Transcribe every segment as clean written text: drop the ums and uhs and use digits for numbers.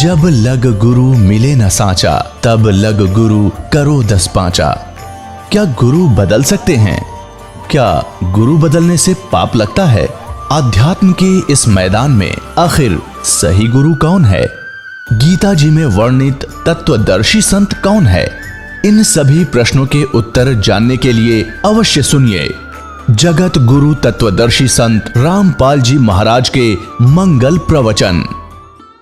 जब लग गुरु मिले न सांचा, तब लग गुरु करो 10 पांचा। क्या गुरु बदल सकते हैं? क्या गुरु बदलने से पाप लगता है? अध्यात्म के इस मैदान में आखिर सही गुरु कौन है? गीता जी में वर्णित तत्वदर्शी संत कौन है? इन सभी प्रश्नों के उत्तर जानने के लिए अवश्य सुनिए जगत गुरु तत्वदर्शी संत रामपाल जी महाराज के मंगल प्रवचन।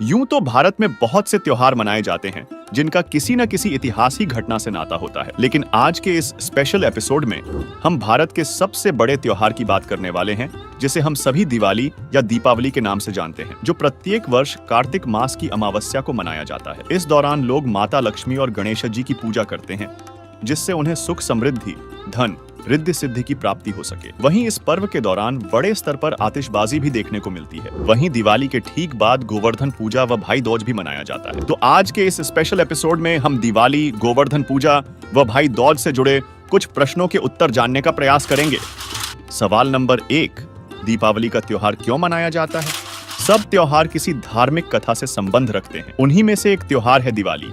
यूं तो भारत में बहुत से त्योहार मनाए जाते हैं जिनका किसी न किसी ऐतिहासिक घटना से नाता होता है, लेकिन आज के इस स्पेशल एपिसोड में हम भारत के सबसे बड़े त्योहार की बात करने वाले हैं, जिसे हम सभी दिवाली या दीपावली के नाम से जानते हैं, जो प्रत्येक वर्ष कार्तिक मास की अमावस्या को मनाया जाता है। इस दौरान लोग माता लक्ष्मी और गणेश जी की पूजा करते हैं, जिससे उन्हें सुख समृद्धि, धन, रिद्धि सिद्धि की प्राप्ति हो सके। वहीं इस पर्व के दौरान बड़े स्तर पर आतिशबाजी भी देखने को मिलती है। वहीं दिवाली के ठीक बाद गोवर्धन पूजा व भाई दूज भी मनाया जाता है। तो आज के इस स्पेशल एपिसोड में हम दिवाली, गोवर्धन पूजा व भाई दूज से जुड़े कुछ प्रश्नों के उत्तर जानने का प्रयास करेंगे। सवाल नंबर 1, दीपावली का त्योहार क्यों मनाया जाता है? सब त्योहार किसी धार्मिक कथा से संबंध रखते हैं। उन्हीं में से एक त्योहार है दिवाली,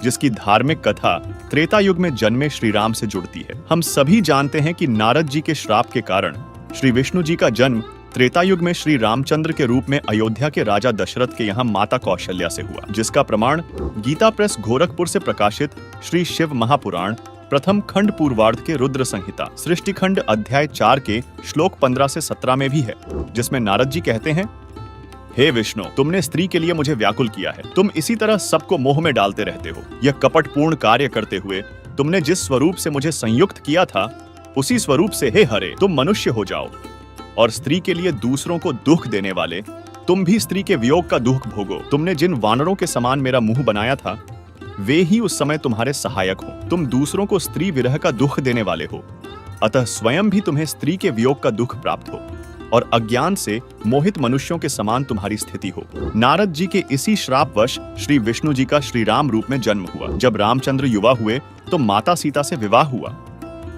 जिसकी धार्मिक कथा त्रेता युग में जन्मे श्री राम से जुड़ती है। हम सभी जानते हैं कि नारद जी के श्राप के कारण श्री विष्णु जी का जन्म त्रेता युग में श्री रामचंद्र के रूप में अयोध्या के राजा दशरथ के यहाँ माता कौशल्या से हुआ, जिसका प्रमाण गीता प्रेस गोरखपुर से प्रकाशित श्री शिव महापुराण प्रथम खंड पूर्वार्ध के रुद्र संहिता सृष्टि खंड अध्याय 4 के श्लोक 15 से 17 में भी है, जिसमें नारद जी कहते हैं, हे विष्णु, तुमने स्त्री के लिए मुझे व्याकुल किया है। तुम इसी तरह सबको मोह में डालते रहते हो। यह कपटपूर्ण कार्य करते हुए तुमने जिस स्वरूप से मुझे संयुक्त किया था, उसी स्वरूप से हे हरे तुम मनुष्य हो जाओ, और स्त्री के लिए दूसरों को दुख देने वाले तुम भी स्त्री के वियोग का दुख भोगो। तुमने जिन वानरों के समान मेरा मुंह बनाया था, वे ही उस समय तुम्हारे सहायक हो। तुम दूसरों को स्त्री विरह का दुख देने वाले हो, अतः स्वयं भी तुम्हें स्त्री के वियोग का दुख प्राप्त हो, और अज्ञान से मोहित मनुष्यों के समान तुम्हारी स्थिति हो। नारद जी के इसी श्रापवश श्री विष्णु जी का श्री राम रूप में जन्म हुआ। जब रामचंद्र युवा हुए तो माता सीता से विवाह हुआ,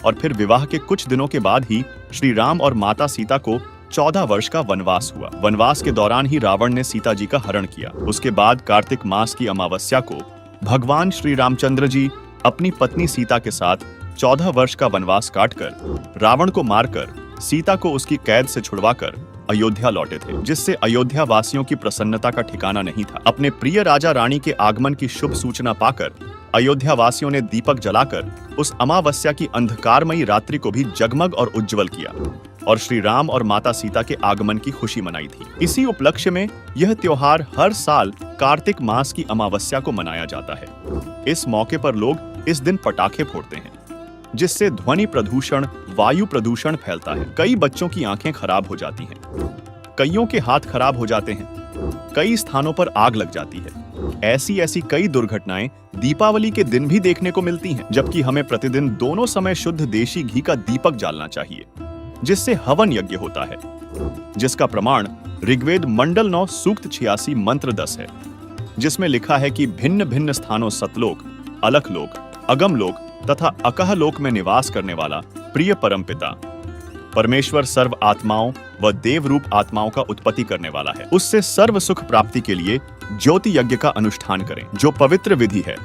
और फिर विवाह के कुछ दिनों के बाद ही श्री राम और माता सीता को 14 वर्ष का वनवास हुआ। वनवास के दौरान ही रावण ने सीता जी का हरण किया। उसके बाद कार्तिक मास की अमावस्या को भगवान श्री रामचंद्र जी अपनी पत्नी सीता के साथ 14 वर्ष का वनवास काटकर रावण को मारकर सीता को उसकी कैद से छुड़वाकर अयोध्या लौटे थे, जिससे अयोध्या वासियों की प्रसन्नता का ठिकाना नहीं था। अपने प्रिय राजा रानी के आगमन की शुभ सूचना पाकर अयोध्या वासियों ने दीपक जलाकर उस अमावस्या की अंधकारमयी रात्रि को भी जगमग और उज्जवल किया, और श्री राम और माता सीता के आगमन की खुशी मनाई थी। इसी उपलक्ष्य में यह त्योहार हर साल कार्तिक मास की अमावस्या को मनाया जाता है। इस मौके पर लोग इस दिन पटाखे फोड़ते हैं, जिससे ध्वनि प्रदूषण, वायु प्रदूषण फैलता है। कई बच्चों की आंखें खराब हो जाती हैं, कईयों के हाथ खराब हो जाते हैं, कई स्थानों पर आग लग जाती है। ऐसी कई दुर्घटनाएं दीपावली के दिन भी देखने को मिलती हैं, जबकि हमें प्रतिदिन दोनों समय शुद्ध देशी घी का दीपक जालना चाहिए, जिससे हवन यज्ञ होता है, जिसका प्रमाण ऋग्वेद मंडल 9 सूक्त 86 मंत्र 10 है, जिसमें लिखा है कि भिन्न भिन्न स्थानों सतलोक, अलखलोक, अगमलोक तथा अकह लोक में निवास करने वाला प्रिय परमपिता परमेश्वर सर्व आत्माओं व देव रूप आत्माओं का उत्पत्ति करने वाला है। उससे सर्व सुख प्राप्ति के लिए ज्योति यज्ञ का अनुष्ठान करें, जो पवित्र विधि है,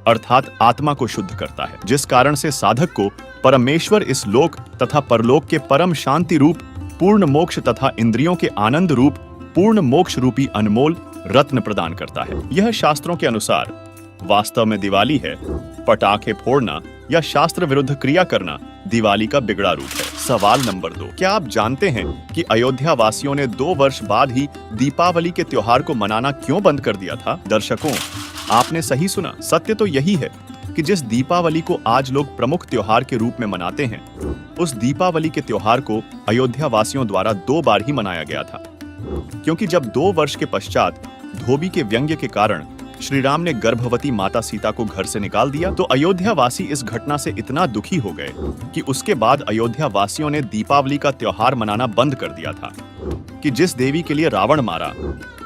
अर्थात आत्मा को शुद्ध करता है, जिस कारण से साधक को परमेश्वर इस लोक तथा परलोक के परम शांति रूप पूर्ण मोक्ष तथा इंद्रियों के आनंद रूप पूर्ण मोक्ष रूपी अनमोल रत्न प्रदान करता है। यह शास्त्रों के अनुसार वास्तव में दिवाली है, पटाखे फोड़ना या शास्त्र विरुद्ध क्रिया करना दिवाली का बिगड़ा रूप है। सवाल नंबर 2, क्या आप जानते हैं कि अयोध्या वासियों ने 2 वर्ष बाद ही दीपावली के त्योहार को मनाना क्यों बंद कर दिया था? दर्शकों, आपने सही सुना। सत्य तो यही है कि जिस दीपावली को आज लोग प्रमुख त्योहार के रूप में मनाते हैं, उस दीपावली के त्योहार को अयोध्या वासियों द्वारा 2 बार ही मनाया गया था, क्योंकि जब 2 वर्ष के पश्चात धोबी के व्यंग्य के कारण श्री राम ने गर्भवती माता सीता को घर से निकाल दिया, तो अयोध्या वासी इस घटना से इतना दुखी हो गए कि उसके बाद अयोध्या वासियों ने दीपावली का त्योहार मनाना बंद कर दिया था, कि जिस देवी के लिए रावण मारा,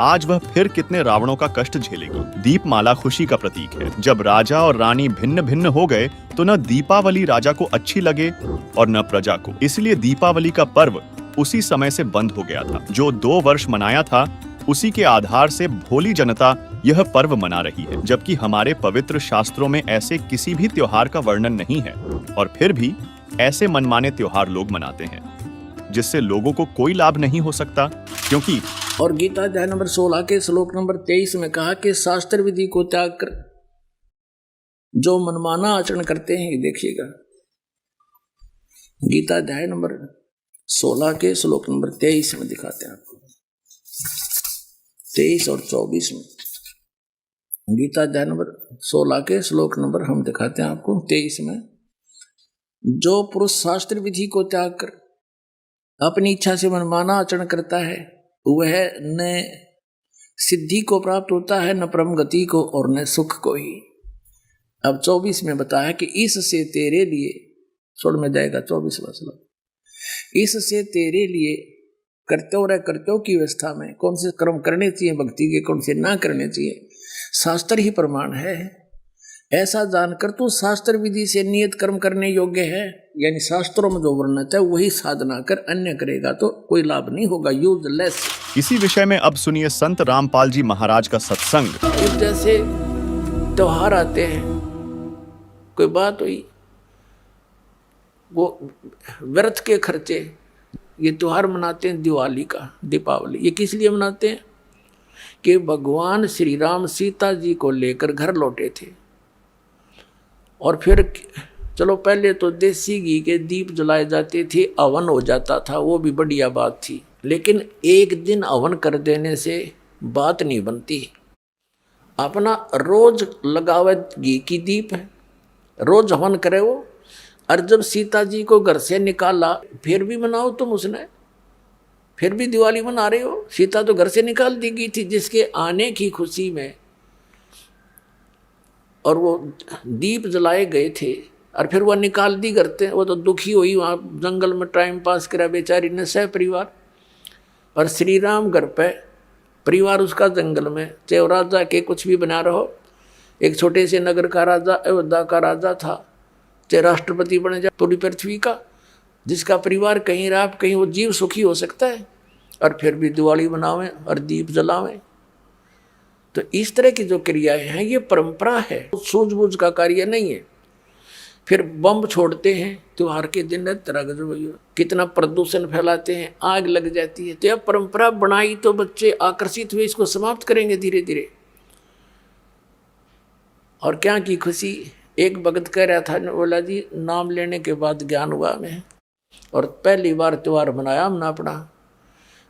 आज वह फिर कितने रावणों का कष्ट झेलेगी। दीपमाला खुशी का प्रतीक है। जब राजा और रानी भिन्न भिन्न हो गए तो न दीपावली राजा को अच्छी लगे और न प्रजा को, इसलिए दीपावली का पर्व उसी समय से बंद हो गया था। जो 2 वर्ष मनाया था, उसी के आधार से भोली जनता यह पर्व मना रही है, जबकि हमारे पवित्र शास्त्रों में ऐसे किसी भी त्योहार का वर्णन नहीं है। और फिर भी ऐसे मनमाने त्योहार लोग मनाते हैं जिससे लोगों को कोई लाभ नहीं हो सकता, क्योंकि और गीता अध्याय नंबर 16 के श्लोक नंबर 23 में कहा कि शास्त्र विधि को त्याग कर जो मनमाना आचरण करते हैं, ये देखिएगा गीता अध्याय नंबर 16 के श्लोक नंबर 23 में दिखाते हैं आपको, 23 और 24 में। गीता अध्याय नंबर 16 के श्लोक नंबर हम दिखाते हैं आपको 23 में। जो पुरुष शास्त्र विधि को त्याग कर अपनी इच्छा से मनमाना आचरण करता है वह न सिद्धि को प्राप्त होता है, न परम गति को, और न सुख को ही। अब 24 में बताया कि इससे तेरे लिए, छोड़ में जाएगा 24वां श्लोक, इससे तेरे लिए कर्तव्य की व्यवस्था में कौन से कर्म करने चाहिए भक्ति के, कौन से ना करने चाहिए, शास्त्र ही प्रमाण है। ऐसा जानकर तो शास्त्र विधि से नियत कर्म करने योग्य है, यानी शास्त्रों में जो वर्णित है वही साधना कर अन्य करेगा तो कोई लाभ नहीं होगा, यूजलेस। इसी विषय में अब सुनिए संत रामपाल जी महाराज का सत्संग। जैसे त्योहार आते हैं, कोई बात हुई, वो व्यर्थ के खर्चे, ये त्योहार मनाते हैं दिवाली का, दीपावली, ये किस लिए मनाते हैं कि भगवान श्री राम सीता जी को लेकर घर लौटे थे। और फिर चलो पहले तो देसी घी के दीप जलाए जाते थे, हवन हो जाता था, वो भी बढ़िया बात थी, लेकिन एक दिन हवन कर देने से बात नहीं बनती। अपना रोज लगावे घी की दीप है, रोज हवन करे वो। और जब सीता जी को घर से निकाला, फिर भी मनाओ तुम उसने, फिर भी दिवाली मना रहे हो। सीता तो घर से निकाल दी गई थी जिसके आने की खुशी में, और वो दीप जलाए गए थे, और फिर वह निकाल दी करते। वो तो दुखी हुई, वहाँ जंगल में टाइम पास करा बेचारी ने सह परिवार। और श्री राम घर पे परिवार उसका जंगल में, चाहे राजा के कुछ भी बना रहो, एक छोटे से नगर का राजा, अयोध्या का राजा था, चाहे राष्ट्रपति बने जाए पूरी पृथ्वी का, जिसका परिवार कहीं रहा कहीं वो जीव सुखी हो सकता है, और फिर भी दिवाली मनावें और दीप जलावें। तो इस तरह की जो क्रियाएं हैं ये परंपरा है, सूझबूझ का कार्य नहीं है। फिर बम छोड़ते हैं त्योहार के दिन, तरह कितना प्रदूषण फैलाते हैं, आग लग जाती है। तो यह परंपरा बनाई तो बच्चे आकर्षित हुए, इसको समाप्त करेंगे धीरे धीरे। और क्या की खुशी, एक भगत कह रहा था, बोला जी नाम लेने के बाद ज्ञान हुआ हमें, और पहली बार त्योहार मनाया हमने अपना।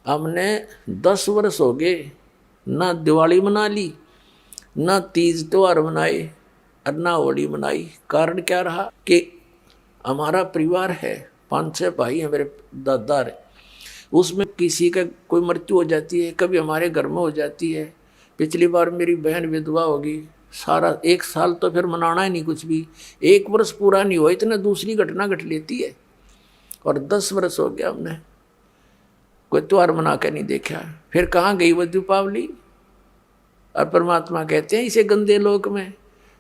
हमने 10 वर्ष हो गए ना दिवाली मना ली, ना तीज त्योहार मनाए, और ना होली मनाई। कारण क्या रहा कि हमारा परिवार है, 5-6 भाई हैं, मेरे दादा है, उसमें किसी का कोई मृत्यु हो जाती है, कभी हमारे घर में हो जाती है। पिछली बार मेरी बहन विधवा होगी, सारा 1 साल तो फिर मनाना ही नहीं कुछ भी, 1 वर्ष पूरा नहीं हुआ इतना दूसरी घटना घट लेती है। और 10 वर्ष हो गया हमने कोई त्योहार मना के नहीं देखा। फिर कहाँ गई वो दीपावली। और परमात्मा कहते हैं इसे गंदे लोक में,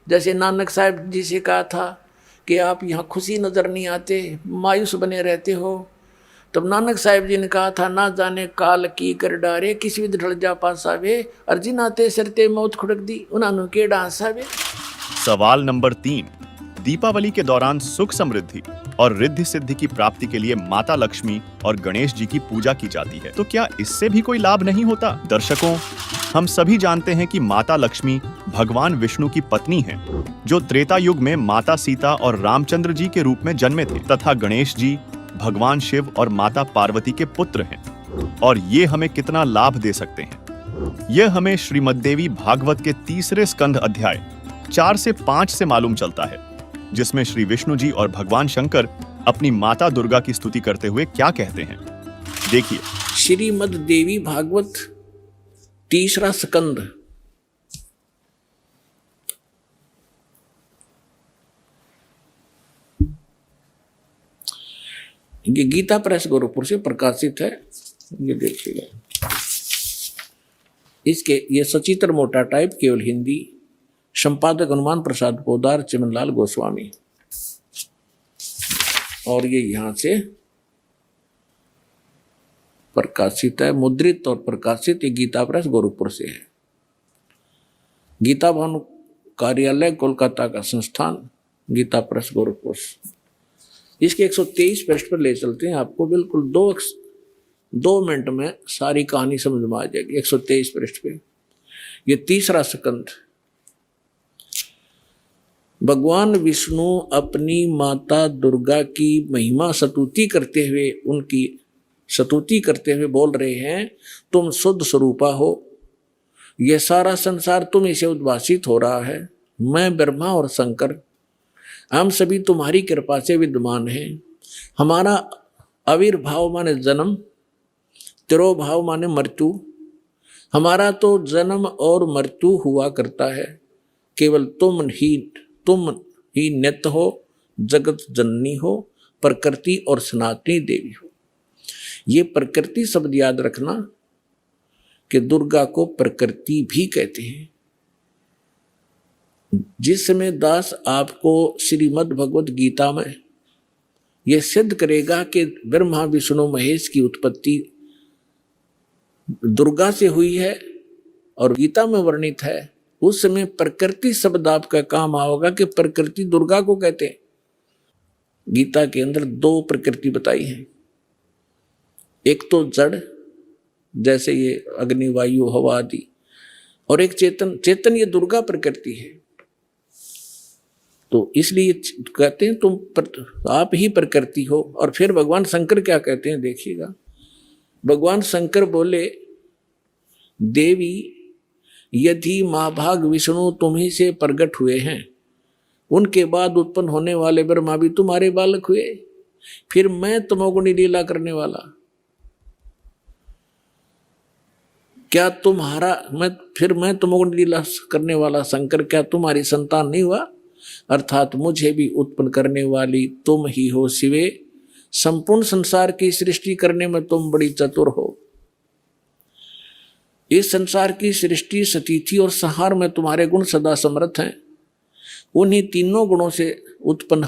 जैसे नानक साहब जी से कहा था कि आप यहाँ खुशी नज़र नहीं आते, मायूस बने रहते हो। तब नानक साहब जी ने कहा था, ना जाने काल की कर डारे, किसी भी ढल जा पासावे, अर्जिन आते सरते मौत खुड़क दी, उन्होंने के डांसावे। सवाल नंबर 3, दीपावली के दौरान सुख समृद्धि और रिद्धि सिद्धि की प्राप्ति के लिए माता लक्ष्मी और गणेश जी की पूजा की जाती है, तो क्या इससे भी कोई लाभ नहीं होता? दर्शकों, हम सभी जानते हैं कि माता लक्ष्मी भगवान विष्णु की पत्नी हैं, जो त्रेता युग में माता सीता और रामचंद्र जी के रूप में जन्मे थे, तथा गणेश जी भगवान शिव और माता पार्वती के पुत्र हैं। और ये हमें कितना लाभ दे सकते हैं, यह हमें श्रीमद्देवी भागवत के 3 स्कंध अध्याय 4 से 5 से मालूम चलता है, जिसमें श्री विष्णु जी और भगवान शंकर अपनी माता दुर्गा की स्तुति करते हुए क्या कहते हैं, देखिए। श्रीमद्देवी भागवत 3 स्कंद। ये गीता प्रेस गोरखपुर से प्रकाशित है, ये देखिएगा। इसके ये सचित्र मोटा टाइप, केवल हिंदी, संपादक हनुमान प्रसाद पोदार, चिमनलाल गोस्वामी। और ये यहाँ से प्रकाशित है, मुद्रित और प्रकाशित। ये गीता प्रेस गोरखपुर से है। गीता भवन कार्यालय कोलकाता का संस्थान, गीता प्रेस गोरखपुर। इसके 123 पृष्ठ पर ले चलते हैं आपको, बिल्कुल 2 मिनट में सारी कहानी समझ में आ जाएगी। 123 पृष्ठ पे ये तीसरा स्कंद। भगवान विष्णु अपनी माता दुर्गा की महिमा स्तुति करते हुए, उनकी स्तुति करते हुए बोल रहे हैं, तुम शुद्ध स्वरूपा हो, ये सारा संसार तुम से उद्भासित हो रहा है। मैं ब्रह्मा और शंकर, हम सभी तुम्हारी कृपा से विद्यमान हैं। हमारा आविर्भाव माने जन्म, तिरोभाव माने मृत्यु। हमारा तो जन्म और मृत्यु हुआ करता है, केवल तुम ही नित्य हो, जगत जननी हो, प्रकृति और सनातनी देवी हो। ये प्रकृति शब्द याद रखना कि दुर्गा को प्रकृति भी कहते हैं। जिस समय दास आपको श्रीमद् भगवद गीता में यह सिद्ध करेगा कि ब्रह्मा विष्णु महेश की उत्पत्ति दुर्गा से हुई है और गीता में वर्णित है, उस समय प्रकृति शब्द आपका काम आओगा कि प्रकृति दुर्गा को कहते हैं। गीता के अंदर 2 प्रकृति बताई है, एक तो जड़ जैसे ये अग्नि वायु हवा आदि, और एक चेतन ये दुर्गा प्रकृति है। तो इसलिए कहते हैं तुम आप ही प्रकृति हो। और फिर भगवान शंकर क्या कहते हैं देखिएगा। भगवान शंकर बोले, देवी यदि महाभाग विष्णु तुम्ही से प्रकट हुए हैं, उनके बाद उत्पन्न होने वाले ब्रह्मा भी तुम्हारे बालक हुए, फिर मैं तमोगुणी लीला करने वाला, क्या मैं तमोगुणी लीला करने वाला शंकर क्या तुम्हारी संतान नहीं हुआ? अर्थात मुझे भी उत्पन्न करने वाली तुम ही हो शिवे। संपूर्ण संसार की सृष्टि करने में तुम बड़ी चतुर हो। इस संसार की सृष्टि, स्थिति और संहार में तुम्हारे गुण सदा समर्थ हैं। उन्हीं तीनों गुणों से उत्पन्न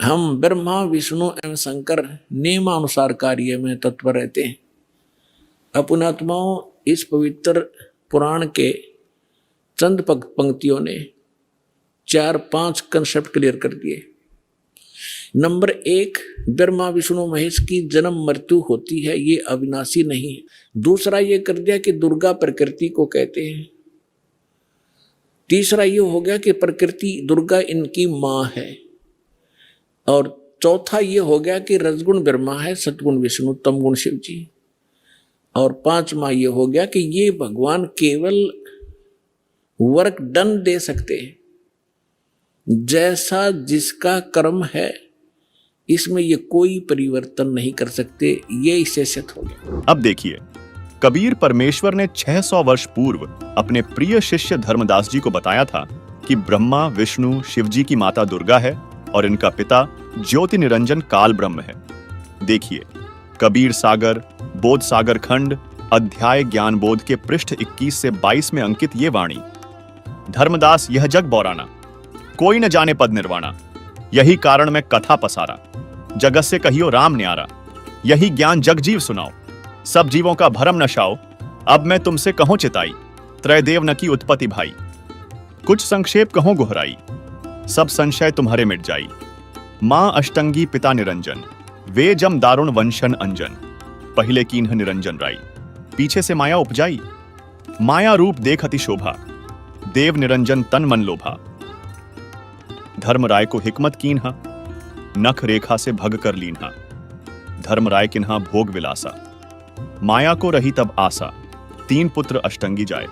हम ब्रह्मा विष्णु एवं शंकर नियमानुसार कार्य में तत्पर रहते हैं। अपनात्माओं, इस पवित्र पुराण के चंद पंक्तियों ने 4-5 कंसेप्ट क्लियर कर दिए। नंबर 1, ब्रह्मा विष्णु महेश की जन्म मृत्यु होती है, ये अविनाशी नहीं है। दूसरा ये कर दिया कि दुर्गा प्रकृति को कहते हैं। तीसरा ये हो गया कि प्रकृति दुर्गा इनकी माँ है। और चौथा ये हो गया कि रजगुण ब्रह्मा है, सतगुण विष्णु, तमगुण शिव जी। और 5वां ये हो गया कि ये भगवान केवल वर्क डन दे सकते हैं, जैसा जिसका कर्म है इसमें ये कोई परिवर्तन नहीं कर सकते। ये इससे सिद्ध हो गया। अब देखिए, कबीर परमेश्वर ने 600 वर्ष पूर्व अपने प्रिय शिष्य धर्मदास जी को बताया था कि ब्रह्मा विष्णु शिवजी की माता दुर्गा है और इनका पिता ज्योति निरंजन काल ब्रह्म है। देखिए, कबीर सागर बोध सागर खंड अध्याय ज्ञान बोध के पृष्ठ 21 से 22 में अंकित ये वाणी, धर्मदास यह जग बौराना, कोई न जाने पद निर्वाणा, यही कारण मैं कथा पसारा, जगत से कहियो राम न्यारा, यही ज्ञान जग जीव सुनाओ, सब जीवों का भरम नशाओ, अब मैं तुमसे कहूं चिताई, त्रयदेव न की उत्पत्ति भाई, कुछ संक्षेप कहूं गुहराई, सब संशय तुम्हारे मिट जाई, मां अष्टंगी पिता निरंजन, वे जम दारुण वंशन अंजन, पहले कीन्ह निरंजन राई, पीछे से माया उपजाई, माया रूप देख अति शोभा, देव निरंजन तन मन लोभा, धर्मराय को हिकमत कीन्हा, नख रेखा से भग कर लीन्हा, धर्मराय किन्हा भोग विलासा, माया को रही तब आशा, 3 पुत्र अष्टंगी जाए,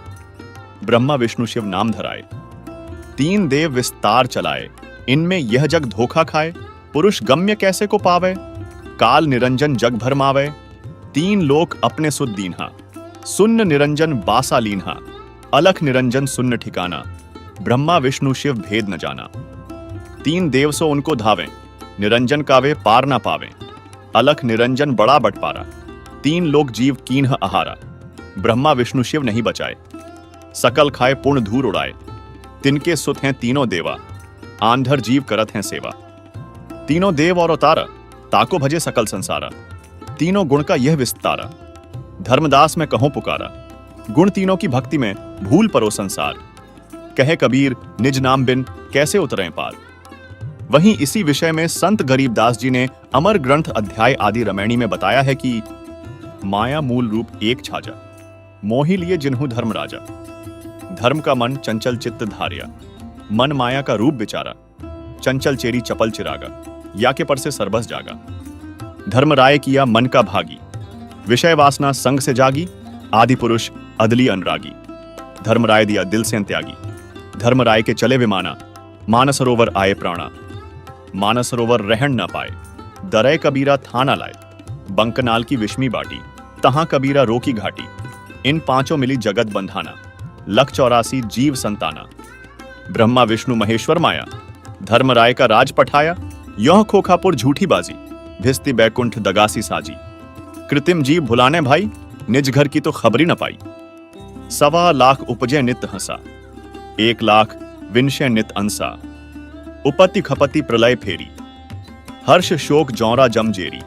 ब्रह्मा विष्णु शिव नाम धराए, 3 देव विस्तार चलाए, इनमें यह जग धोखा खाए, पुरुष गम्य कैसे को पावे, काल निरंजन जग भरमावे, 3 लोक अपने सुध दीन्हा, सुन्न निरंजन बासा लीन्हा, अलख निरंजन सुन्न ठिकाना, ब्रह्मा विष्णु शिव भेद न जाना, 3 देव सो उनको धावें, निरंजन का वे पार ना पावें, अलख निरंजन बड़ा बटपारा, 3 लोक जीव कीन्ह आहारा, ब्रह्मा विष्णु शिव नहीं बचाए, सकल खाए पूर्ण धूर उड़ाए, तिनके सुत हैं तीनों देवा, आंधर जीव करत हैं सेवा, तीनों देव और अवतारा, ताको भजे सकल संसारा, तीनों गुण का यह विस्तारा, धर्मदास में कहों पुकारा, गुण तीनों की भक्ति में भूल परो संसार, कहे कबीर निज नाम बिन कैसे उतरें पार। वहीं इसी विषय में संत गरीबदास जी ने अमर ग्रंथ अध्याय आदि रमैणी में बताया है कि माया मूल रूप एक छाजा, मोहि लिए जिन्हु धर्म राजा, धर्म का मन चंचल चित्त धारिया, मन माया का रूप बिचारा, चंचल चेरी चपल चिरागा, या के पर से सरबस जागा। धर्म राय किया मन का भागी, विषय वासना संग से जागी, आदि पुरुष अदली अनुरागी, धर्म राय दिया दिल से त्यागी, धर्म राय के चले विमाना, मानसरोवर आए प्राणा, मानसरोवर रहन न पाए, दरय कबीरा था न लाए, बंकनाल की विष्मी बाटी, तहां कबीरा रोकी घाटी, इन पांचों मिली जगत बंधाना, लख 84 जीव संताना, ब्रह्मा विष्णु महेश्वर माया, धर्म राय का राज पठाया, यह खोखापुर झूठी बाजी, भिस्ती बैकुंठ दगासी साजी, कृत्रिम जीव भुलाने भाई, निज घर की तो खबरी न पाई, 1.25 लाख उपजे नित हंसा, 1 लाख विनशय नित अंसा, उपति खपति प्रलय फेरी, हर्ष शोक जौरा जमजेरी,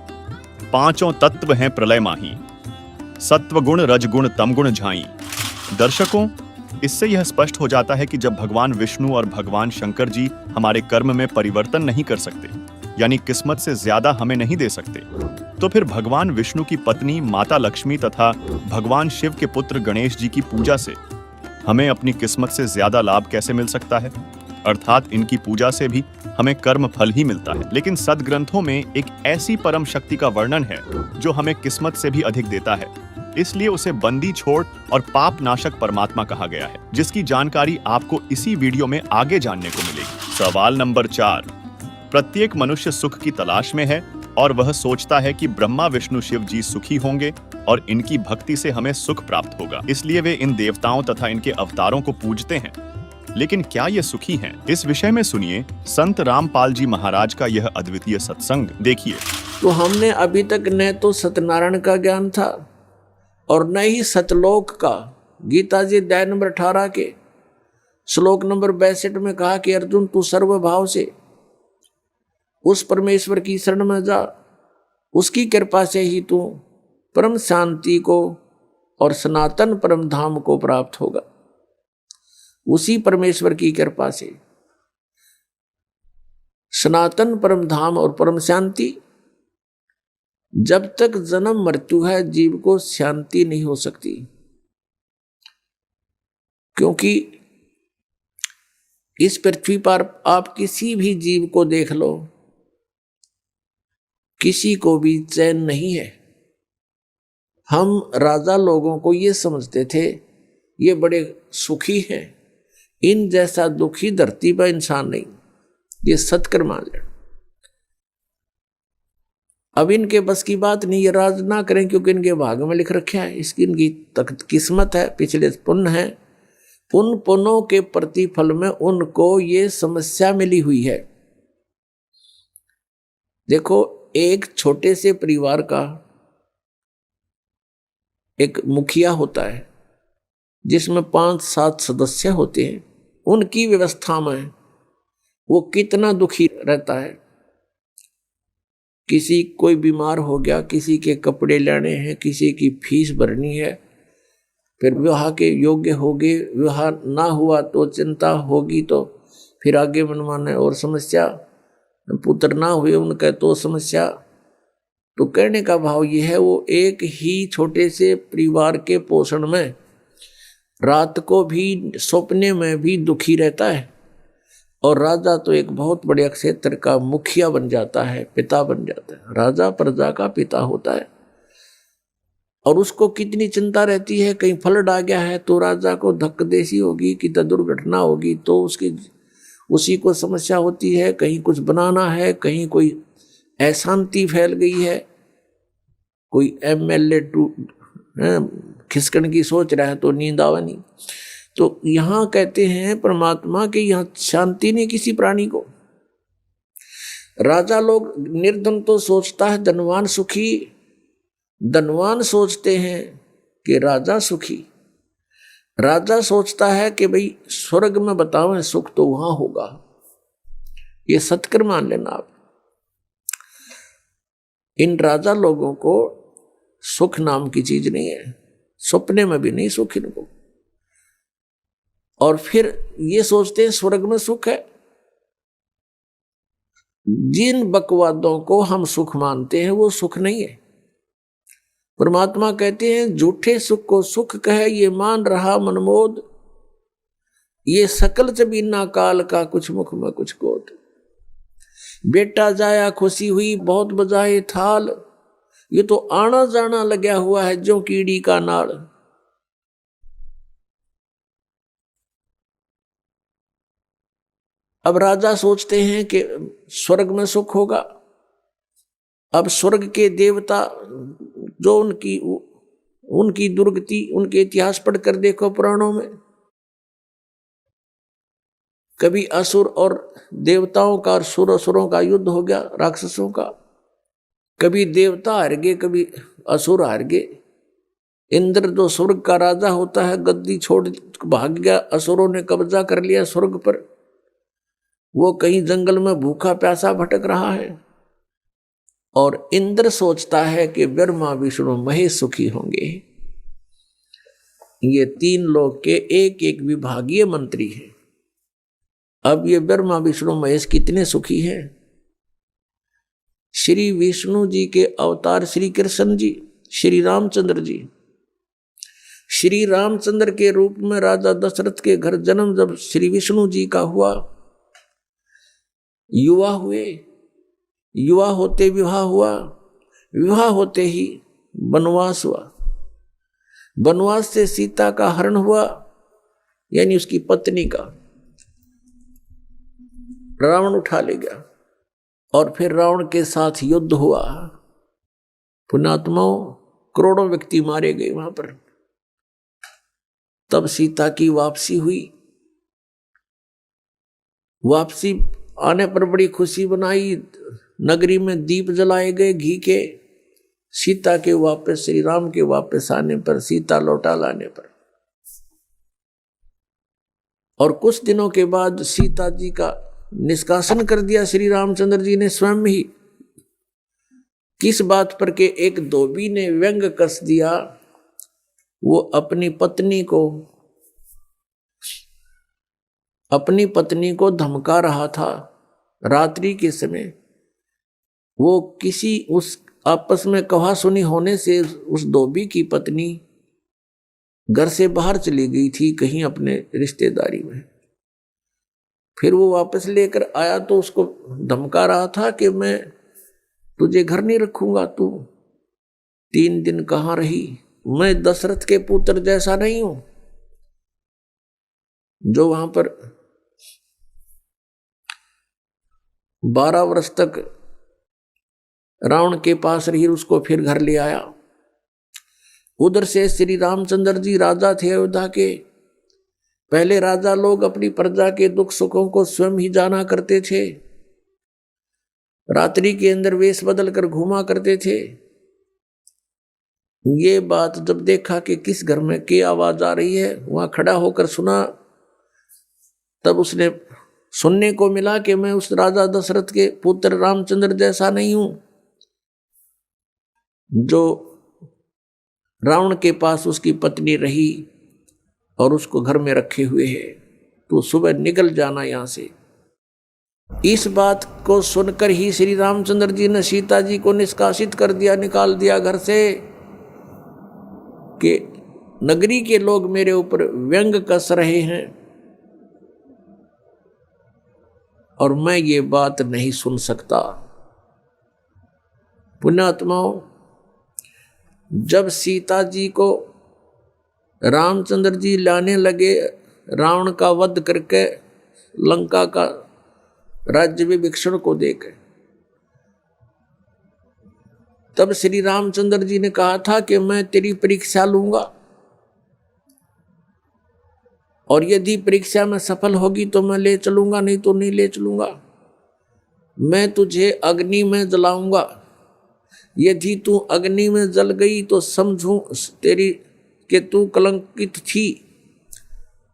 पांचों तत्व हैं प्रलय माही, सत्व गुण रजगुण तमगुण झाई। दर्शकों, इससे यह स्पष्ट हो जाता है कि जब भगवान विष्णु और भगवान शंकर जी हमारे कर्म में परिवर्तन नहीं कर सकते, यानी किस्मत से ज्यादा हमें नहीं दे सकते, तो फिर भगवान विष्णु की पत्नी माता लक्ष्मी तथा भगवान शिव के पुत्र गणेश जी की पूजा से हमें अपनी किस्मत से ज्यादा लाभ कैसे मिल सकता है? अर्थात इनकी पूजा से भी हमें कर्म फल ही मिलता है। लेकिन सदग्रंथों में एक ऐसी परम शक्ति का वर्णन है जो हमें किस्मत से भी अधिक देता है, इसलिए उसे बंदी छोड़ और पाप नाशक परमात्मा कहा गया है, जिसकी जानकारी आपको इसी वीडियो में आगे जानने को मिलेगी। सवाल नंबर 4, प्रत्येक मनुष्य सुख की तलाश में है और वह सोचता है कि ब्रह्मा विष्णु शिव जी सुखी होंगे और इनकी भक्ति से हमें सुख प्राप्त होगा, इसलिए वे इन देवताओं तथा इनके अवतारों को पूजते हैं। लेकिन क्या ये सुखी हैं? इस विषय में सुनिए संत रामपाल जी महाराज का यह अद्वितीय सत्संग। देखिए, तो हमने अभी तक न तो सत्यनारायण का ज्ञान था और न ही सतलोक का। गीता जी अध्याय नंबर 18 के श्लोक नंबर 62 में कहा कि अर्जुन तू सर्वभाव से उस परमेश्वर की शरण में जा, उसकी कृपा से ही तू परम शांति को और सनातन परम धाम को प्राप्त होगा। उसी परमेश्वर की कृपा से सनातन परम धाम और परम शांति, जब तक जन्म मृत्यु है जीव को शांति नहीं हो सकती, क्योंकि इस पृथ्वी पर आप किसी भी जीव को देख लो, किसी को भी चैन नहीं है। हम राजा लोगों को ये समझते थे ये बड़े सुखी हैं, इन जैसा दुखी धरती पर इंसान नहीं, ये सत्कर मान लें। अब इनके बस की बात नहीं, ये राज ना करें क्योंकि इनके भाग में लिख रखा है, इसकी इनकी किस्मत है, पिछले पुण्य है, उन पुण्यों के प्रतिफल में उनको ये समस्या मिली हुई है। देखो, एक छोटे से परिवार का एक मुखिया होता है जिसमें 5-7 सदस्य होते हैं, उनकी व्यवस्था में वो कितना दुखी रहता है। किसी कोई बीमार हो गया, किसी के कपड़े लेने हैं, किसी की फीस भरनी है, फिर विवाह के योग्य हो गए, विवाह ना हुआ तो चिंता होगी, तो फिर आगे मनवाने और समस्या, पुत्र ना हुए उनका तो समस्या। तो कहने का भाव ये है, वो एक ही छोटे से परिवार के पोषण में रात को भी सपने में भी दुखी रहता है, और राजा तो एक बहुत बड़े क्षेत्र का मुखिया बन जाता है, पिता बन जाता है। राजा प्रजा का पिता होता है और उसको कितनी चिंता रहती है, कहीं फ्लड आ गया है तो राजा को धक्कदेसी होगी कि दुर्घटना होगी तो उसी को समस्या होती है, कहीं कुछ बनाना है, कहीं कोई अशांति फैल गई है, कोई एमएलए खिसकन की सोच रहा है तो नींद आवा नहीं। तो यहाँ कहते हैं परमात्मा कि यहाँ शांति नहीं किसी प्राणी को। राजा लोग, निर्धन तो सोचता है धनवान सुखी, धनवान सोचते हैं कि राजा सुखी। राजा सोचता है कि भाई स्वर्ग में बताओ सुख तो वहां होगा। ये सत्कर मान लेना आप। इन राजा लोगों को सुख नाम की चीज नहीं है, सपने में भी नहीं सुख इनको। और फिर ये सोचते हैं स्वर्ग में सुख है। जिन बकवादों को हम सुख मानते हैं वो सुख नहीं है। परमात्मा कहते हैं झूठे सुख को सुख कहे ये मान रहा मनमोद, ये सकल जबीना काल का कुछ मुख में कुछ कोट। बेटा जाया खुशी हुई बहुत बजाए थाल, ये तो आना जाना लगा हुआ है जो कीड़ी का नाड़। अब राजा सोचते हैं कि स्वर्ग में सुख होगा। अब स्वर्ग के देवता जो उनकी दुर्गति, उनके इतिहास पढ़कर देखो पुराणों में, कभी असुर और देवताओं का और सुरों का युद्ध हो गया, राक्षसों का। कभी देवता हार गए, कभी असुर हार गए। इंद्र जो स्वर्ग का राजा होता है गद्दी छोड़ भाग गया, असुरों ने कब्जा कर लिया स्वर्ग पर। वो कहीं जंगल में भूखा प्यासा भटक रहा है और इंद्र सोचता है कि ब्रह्मा विष्णु महेश सुखी होंगे। ये तीन लोग के एक एक विभागीय मंत्री हैं। अब ये ब्रह्मा विष्णु महेश कितने सुखी हैं। श्री विष्णु जी के अवतार श्री कृष्ण जी, श्री रामचंद्र जी, श्री रामचंद्र के रूप में राजा दशरथ के घर जन्म जब श्री विष्णु जी का हुआ, युवा हुए, युवा होते विवाह हुआ, विवाह होते ही वनवास हुआ, वनवास से सीता का हरण हुआ, यानी उसकी पत्नी का रावण उठा ले गया और फिर रावण के साथ युद्ध हुआ। पुण्यात्माओं करोड़ों व्यक्ति मारे गए वहां पर। तब सीता की वापसी हुई। वापसी आने पर बड़ी खुशी बनाई, नगरी में दीप जलाए गए घी के। सीता के वापस, श्री राम के वापस आने पर, सीता लौटा लाने पर, और कुछ दिनों के बाद सीता जी का निष्कासन कर दिया श्री रामचंद्र जी ने स्वयं ही। किस बात पर के एक धोबी ने व्यंग कस दिया, वो अपनी पत्नी को धमका रहा था रात्रि के समय। वो किसी उस आपस में कहा सुनी होने से उस धोबी की पत्नी घर से बाहर चली गई थी कहीं अपने रिश्तेदारी में। फिर वो वापस लेकर आया तो उसको धमका रहा था कि मैं तुझे घर नहीं रखूंगा, तू 3 दिन कहाँ रही। मैं दशरथ के पुत्र जैसा नहीं हूं जो वहां पर 12 वर्ष तक रावण के पास रही, उसको फिर घर ले आया। उधर से श्री रामचंद्र जी राजा थे अयोध्या के। पहले राजा लोग अपनी प्रजा के दुख सुखों को स्वयं ही जाना करते थे। रात्रि के अंदर वेश बदल कर घूमा करते थे। ये बात जब देखा कि किस घर में क्या आवाज आ रही है, वहां खड़ा होकर सुना, तब उसने सुनने को मिला कि मैं उस राजा दशरथ के पुत्र रामचंद्र जैसा नहीं हूं जो रावण के पास उसकी पत्नी रही और उसको घर में रखे हुए है। तो सुबह निकल जाना यहां से। इस बात को सुनकर ही श्री रामचंद्र जी ने सीता जी को निष्कासित कर दिया, निकाल दिया घर से कि नगरी के लोग मेरे ऊपर व्यंग कस रहे हैं और मैं ये बात नहीं सुन सकता। पुण्यात्माओं, जब सीता जी को रामचंद्र जी लाने लगे रावण का वध करके लंका का राज्य विभीषण को देकर, तब श्री रामचंद्र जी ने कहा था कि मैं तेरी परीक्षा लूंगा और यदि परीक्षा में सफल होगी तो मैं ले चलूंगा, नहीं तो नहीं ले चलूंगा। मैं तुझे अग्नि में जलाऊंगा, यदि तू अग्नि में जल गई तो समझूं तेरी कि तू कलंकित थी,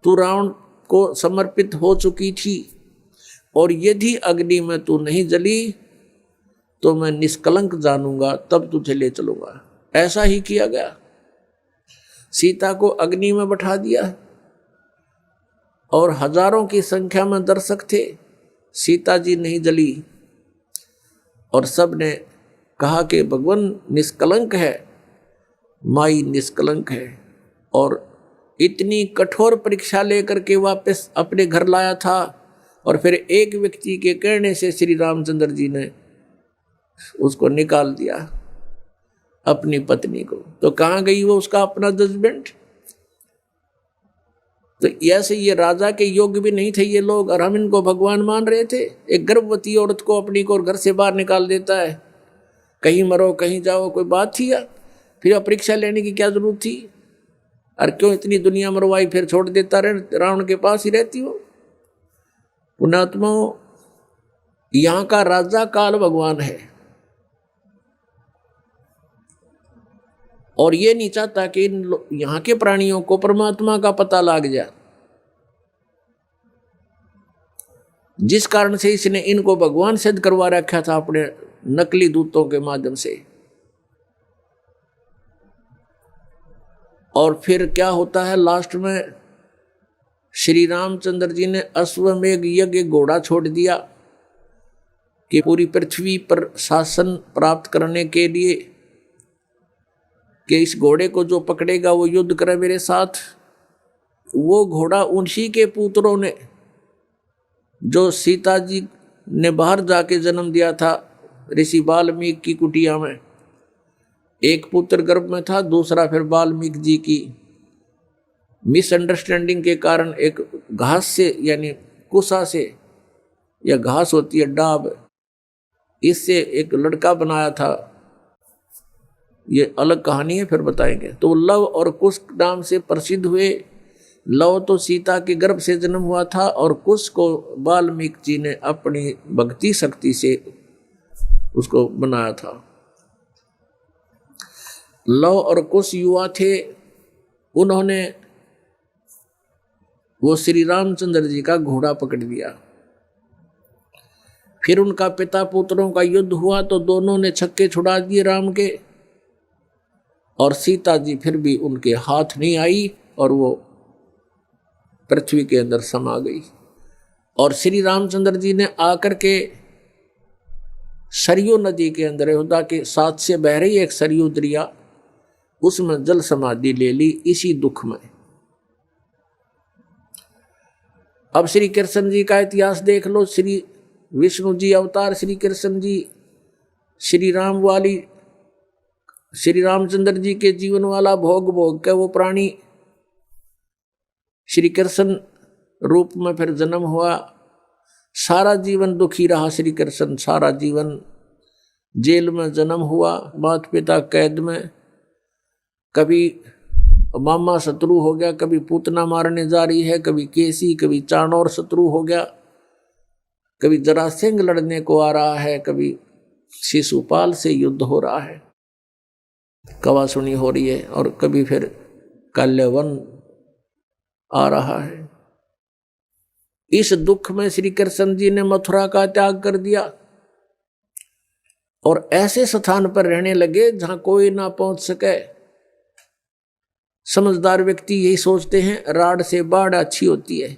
तू रावण को समर्पित हो चुकी थी, और यदि अग्नि में तू नहीं जली तो मैं निष्कलंक जानूंगा, तब तुझे ले चलूंगा। ऐसा ही किया गया। सीता को अग्नि में बैठा दिया और हजारों की संख्या में दर्शक थे। सीता जी नहीं जली और सब ने कहा कि भगवान निष्कलंक है, माई निष्कलंक है। और इतनी कठोर परीक्षा लेकर के वापस अपने घर लाया था और फिर एक व्यक्ति के कहने से श्री रामचंद्र जी ने उसको निकाल दिया, अपनी पत्नी को। तो कहाँ गई वो उसका अपना जजमेंट? तो ऐसे ये राजा के योग्य भी नहीं थे ये लोग, और हम इनको भगवान मान रहे थे। एक गर्भवती औरत को अपनी को घर से बाहर निकाल देता है, कहीं मरो कहीं जाओ, कोई बात थी या? फिर परीक्षा लेने की क्या जरूरत थी? और क्यों इतनी दुनिया मरवाई, फिर छोड़ देता रहे, रावण के पास ही रहती हो। पुण्यात्मा, यहाँ का राजा काल भगवान है और ये नहीं चाहता कि यहाँ के प्राणियों को परमात्मा का पता लग जाए, जिस कारण से इसने इनको भगवान सिद्ध करवा रखा था अपने नकली दूतों के माध्यम से। और फिर क्या होता है लास्ट में, श्री रामचंद्र जी ने अश्वमेघ यज्ञ घोड़ा छोड़ दिया कि पूरी पृथ्वी पर शासन प्राप्त करने के लिए कि इस घोड़े को जो पकड़ेगा वो युद्ध करे मेरे साथ। वो घोड़ा उन्हीं के पुत्रों ने, जो सीता जी ने बाहर जाके जन्म दिया था ऋषि वाल्मीकि की कुटिया में, एक पुत्र गर्भ में था, दूसरा फिर वाल्मीकि जी की मिसअंडरस्टैंडिंग के कारण एक घास से यानी कुसा से, या घास होती है डाब, इससे एक लड़का बनाया था। ये अलग कहानी है, फिर बताएंगे। तो लव और कुश नाम से प्रसिद्ध हुए। लव तो सीता के गर्भ से जन्म हुआ था और कुश को वाल्मीकि जी ने अपनी भक्ति शक्ति से उसको बनाया था। लव और कुश युवा थे, उन्होंने वो श्री रामचंद्र जी का घोड़ा पकड़ लिया। फिर उनका पिता पुत्रों का युद्ध हुआ तो दोनों ने छक्के छुड़ा दिए राम के, और सीता जी फिर भी उनके हाथ नहीं आई और वो पृथ्वी के अंदर समा गई। और श्री रामचंद्र जी ने आकर के सरयू नदी के अंदर, अयोध्या के साथ से बह रही एक सरयू दरिया, उसमें जल समाधि ले ली इसी दुख में। अब श्री कृष्ण जी का इतिहास देख लो। श्री विष्णु जी अवतार श्री कृष्ण जी, श्री राम वाली श्री रामचंद्र जी के जीवन वाला भोग भोग के वो प्राणी श्री कृष्ण रूप में फिर जन्म हुआ। सारा जीवन दुखी रहा श्री कृष्ण, सारा जीवन जेल में जन्म हुआ, माता पिता कैद में, कभी मामा शत्रु हो गया, कभी पूतना मारने जा रही है, कभी केसी, कभी चाणोर शत्रु हो गया, कभी जरासिंह लड़ने को आ रहा है, कभी शिशुपाल से युद्ध हो रहा है, कवासुनी हो रही है, और कभी फिर कल्यवन आ रहा है। इस दुख में श्री कृष्ण जी ने मथुरा का त्याग कर दिया और ऐसे स्थान पर रहने लगे जहां कोई ना पहुंच सके। समझदार व्यक्ति यही सोचते हैं, राड से बाढ़ अच्छी होती है,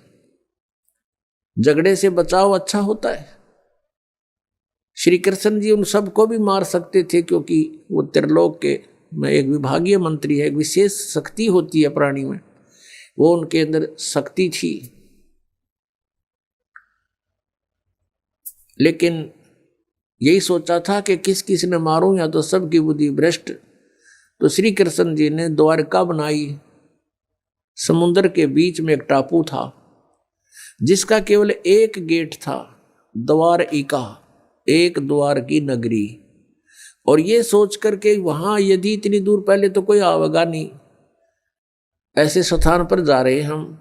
झगड़े से बचाव अच्छा होता है। श्री कृष्ण जी उन सबको भी मार सकते थे, क्योंकि वो त्रिलोक के में एक विभागीय मंत्री है, एक विशेष शक्ति होती है प्राणी में, वो उनके अंदर शक्ति थी। लेकिन यही सोचा था कि किस किस ने मारूं, या तो सबकी बुद्धि भ्रष्ट। तो श्री कृष्ण जी ने द्वारका बनाई। समुद्र के बीच में एक टापू था जिसका केवल एक गेट था, द्वारिका, एक द्वार की नगरी। और ये सोच करके वहां यदि इतनी दूर, पहले तो कोई आवेगा नहीं, ऐसे स्थान पर जा रहे हम,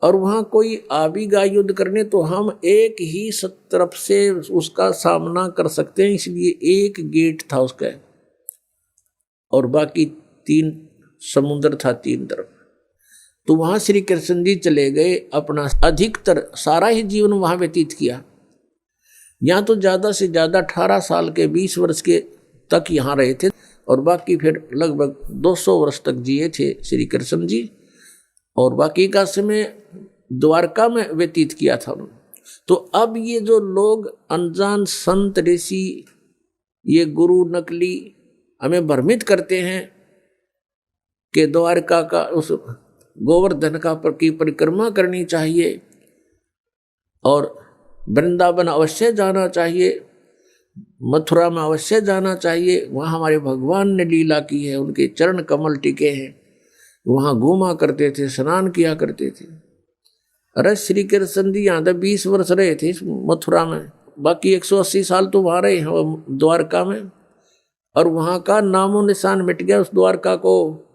और वहां कोई आवेगा युद्ध करने, तो हम एक ही तरफ से उसका सामना कर सकते हैं, इसलिए एक गेट था उसका, और बाकी 3 समुद्र था 3 तरफ। तो वहां श्री कृष्ण जी चले गए, अपना अधिकतर सारा ही जीवन वहां व्यतीत किया। यहाँ तो ज़्यादा से ज़्यादा 18 साल के 20 वर्ष के तक यहाँ रहे थे, और बाकी फिर लगभग 200 वर्ष तक जिए थे श्री कृष्ण जी, और बाकी का समय द्वारका में व्यतीत किया था उन्होंने। तो अब ये जो लोग अनजान संत ऋषि, ये गुरु नकली हमें भ्रमित करते हैं कि द्वारका का उस गोवर्धन की परिक्रमा करनी चाहिए और वृंदावन अवश्य जाना चाहिए, मथुरा में अवश्य जाना चाहिए, वहाँ हमारे भगवान ने लीला की है, उनके चरण कमल टिके हैं, वहाँ घूमा करते थे, स्नान किया करते थे। अरे श्री कृष्ण जी यहाँ तक 20 वर्ष रहे थे मथुरा में, बाकी 180 साल तो वहाँ रहे हैं द्वारका में, और वहाँ का नामो निशान मिट गया उस द्वारका को।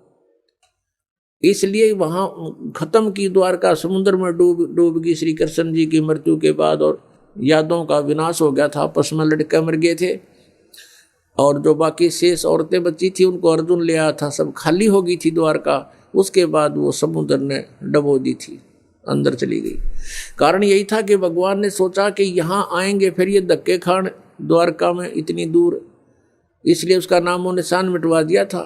इसलिए वहाँ खत्म की द्वारका, समुद्र में डूब गई श्री कृष्ण जी की मृत्यु के बाद, और यादों का विनाश हो गया था, आपस में लड़के मर गए थे, और जो बाकी शेष औरतें बची थी उनको अर्जुन ले आया था, सब खाली हो गई थी द्वारका। उसके बाद वो समुद्र ने डबो दी थी, अंदर चली गई। कारण यही था कि भगवान ने सोचा कि यहाँ आएंगे फिर ये धक्के खान द्वारका में इतनी दूर, इसलिए उसका नामो निशान मिटवा दिया था।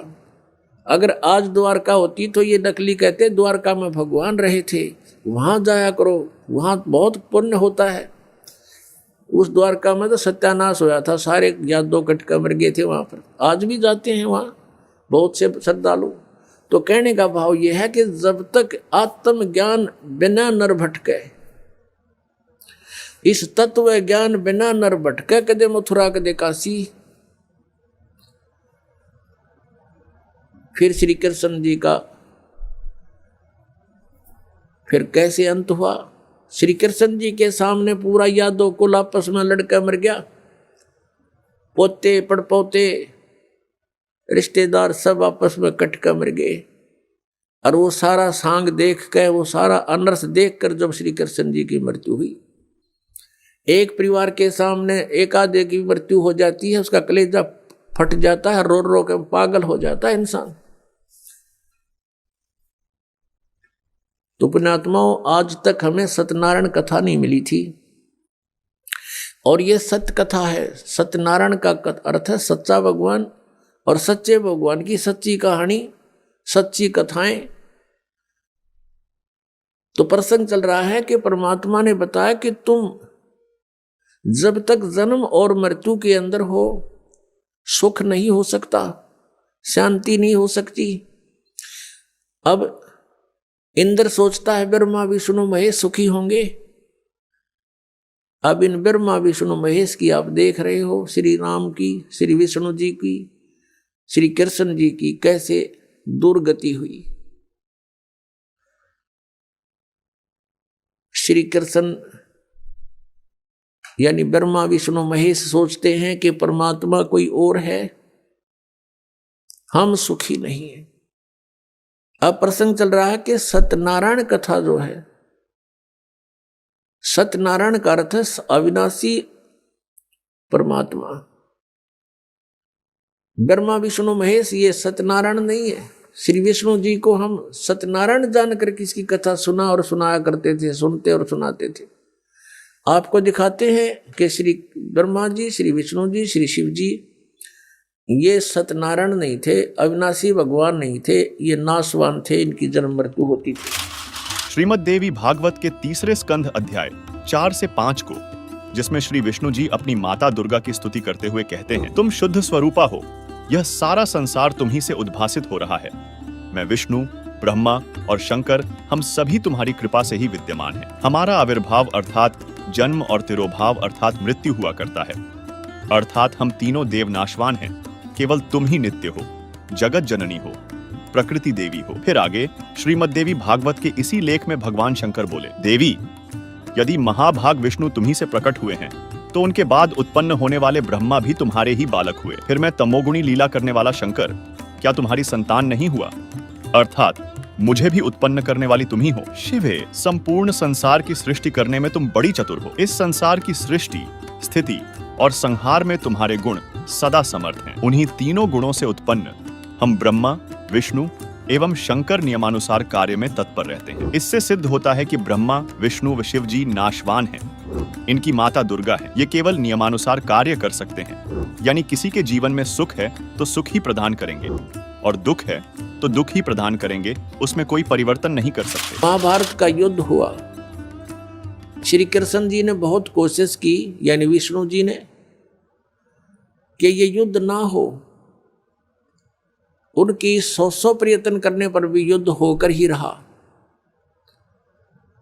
अगर आज द्वारका होती तो ये नकली कहते द्वारका में भगवान रहे थे, वहाँ जाया करो, वहाँ बहुत पुण्य होता है। उस द्वारका में तो सत्यानाश होया था, सारे यादव कटका मर गए थे वहाँ पर। आज भी जाते हैं वहाँ बहुत से श्रद्धालु। तो कहने का भाव यह है कि जब तक आत्मज्ञान बिना नर भटके, इस तत्व ज्ञान बिना नर भटके, कदे मथुरा कदे काशी। फिर श्री कृष्ण जी का फिर कैसे अंत हुआ? श्री कृष्ण जी के सामने पूरा यादव कुल आपस में लड़का मर गया, पोते पड़पोते रिश्तेदार सब आपस में कटका मर गए। और वो सारा सांग देख कर, वो सारा अनर्थ देख कर जब श्री कृष्ण जी की मृत्यु हुई, एक परिवार के सामने एक आधे की मृत्यु हो जाती है, उसका कलेजा फट जाता है, रो रो के पागल हो जाता है इंसान। तो पुण्यात्माओं, आज तक हमें सत्यनारायण कथा नहीं मिली थी, और ये सत्य कथा है। सत्यनारायण का अर्थ है सच्चा भगवान, और सच्चे भगवान की सच्ची कहानी, सच्ची कथाएं। तो प्रसंग चल रहा है कि परमात्मा ने बताया कि तुम जब तक जन्म और मृत्यु के अंदर हो, सुख नहीं हो सकता, शांति नहीं हो सकती। अब इंद्र सोचता है ब्रह्मा विष्णु महेश सुखी होंगे। अब इन ब्रह्मा विष्णु महेश की आप देख रहे हो, श्री राम की, श्री विष्णु जी की, श्री कृष्ण जी की कैसे दुर्गति हुई। श्री कृष्ण यानी ब्रह्मा विष्णु महेश सोचते हैं कि परमात्मा कोई और है, हम सुखी नहीं हैं। अब प्रसंग चल रहा है कि सत्यनारायण कथा जो है, सत्यनारायण का अर्थ है अविनाशी परमात्मा। ब्रह्मा विष्णु महेश ये सत्यनारायण नहीं है। श्री विष्णु जी को हम सत्यनारायण जानकर किसकी कथा सुना और सुनाया करते थे, सुनते और सुनाते थे। आपको दिखाते हैं कि श्री ब्रह्मा जी, श्री विष्णु जी, श्री शिव जी ये सत्यनारायण नहीं थे, अविनाशी भगवान नहीं थे, ये नाशवान थे, इनकी जन्म मृत्यु होती थी। श्रीमद् देवी भागवत के 3 स्कंध अध्याय 4 से 5 को, जिसमें श्री विष्णु जी अपनी माता दुर्गा की स्तुति करते हुए कहते हैं, तुम शुद्ध स्वरूपा हो, यह सारा संसार तुम्ही से उद्भासित हो रहा है। मैं विष्णु, ब्रह्मा और शंकर, हम सभी तुम्हारी कृपा से ही विद्यमान हैं। हमारा आविर्भाव अर्थात जन्म और तिरोभाव अर्थात मृत्यु हुआ करता है, अर्थात हम तीनों देव नाशवान हैं, केवल तुम ही नित्य हो, जगत जननी हो, प्रकृति देवी हो। फिर आगे श्रीमद् देवी भागवत के इसी लेख में भगवान शंकर बोले, देवी, यदि महाभाग विष्णु तुम्ही से प्रकट हुए हैं, तो उनके बाद उत्पन्न होने वाले ब्रह्मा भी तुम्हारे ही बालक हुए। फिर मैं तमोगुणी लीला करने वाला शंकर, क्या तुम्हारी संतान नहीं हुआ? अर्थात मुझे भी उत्पन्न करने वाली तुम ही हो। शिवे, संपूर्ण संसार की सृष्टि करने में तुम बड़ी चतुर हो। इस संसार की सृष्टि, स्थिति और संहार में तुम्हारे गुण सदा समर्थ हैं। उन्हीं तीनों गुणों से उत्पन्न हम ब्रह्मा, विष्णु एवं शंकर नियमानुसार कार्य में तत्पर रहते हैं। इससे सिद्ध होता है कि ब्रह्मा, विष्णु व शिव जी नाशवान हैं इनकी माता दुर्गा है। ये केवल नियमानुसार कार्य कर सकते हैं, यानी किसी के जीवन में सुख है तो सुख ही प्रदान करेंगे और दुख है तो दुख ही प्रदान करेंगे, उसमें कोई परिवर्तन नहीं कर सकते। महाभारत का युद्ध हुआ, श्री कृष्ण जी ने बहुत कोशिश की, यानी विष्णु जी ने, कि ये युद्ध ना हो। उनकी 100 प्रयत्न करने पर भी युद्ध होकर ही रहा।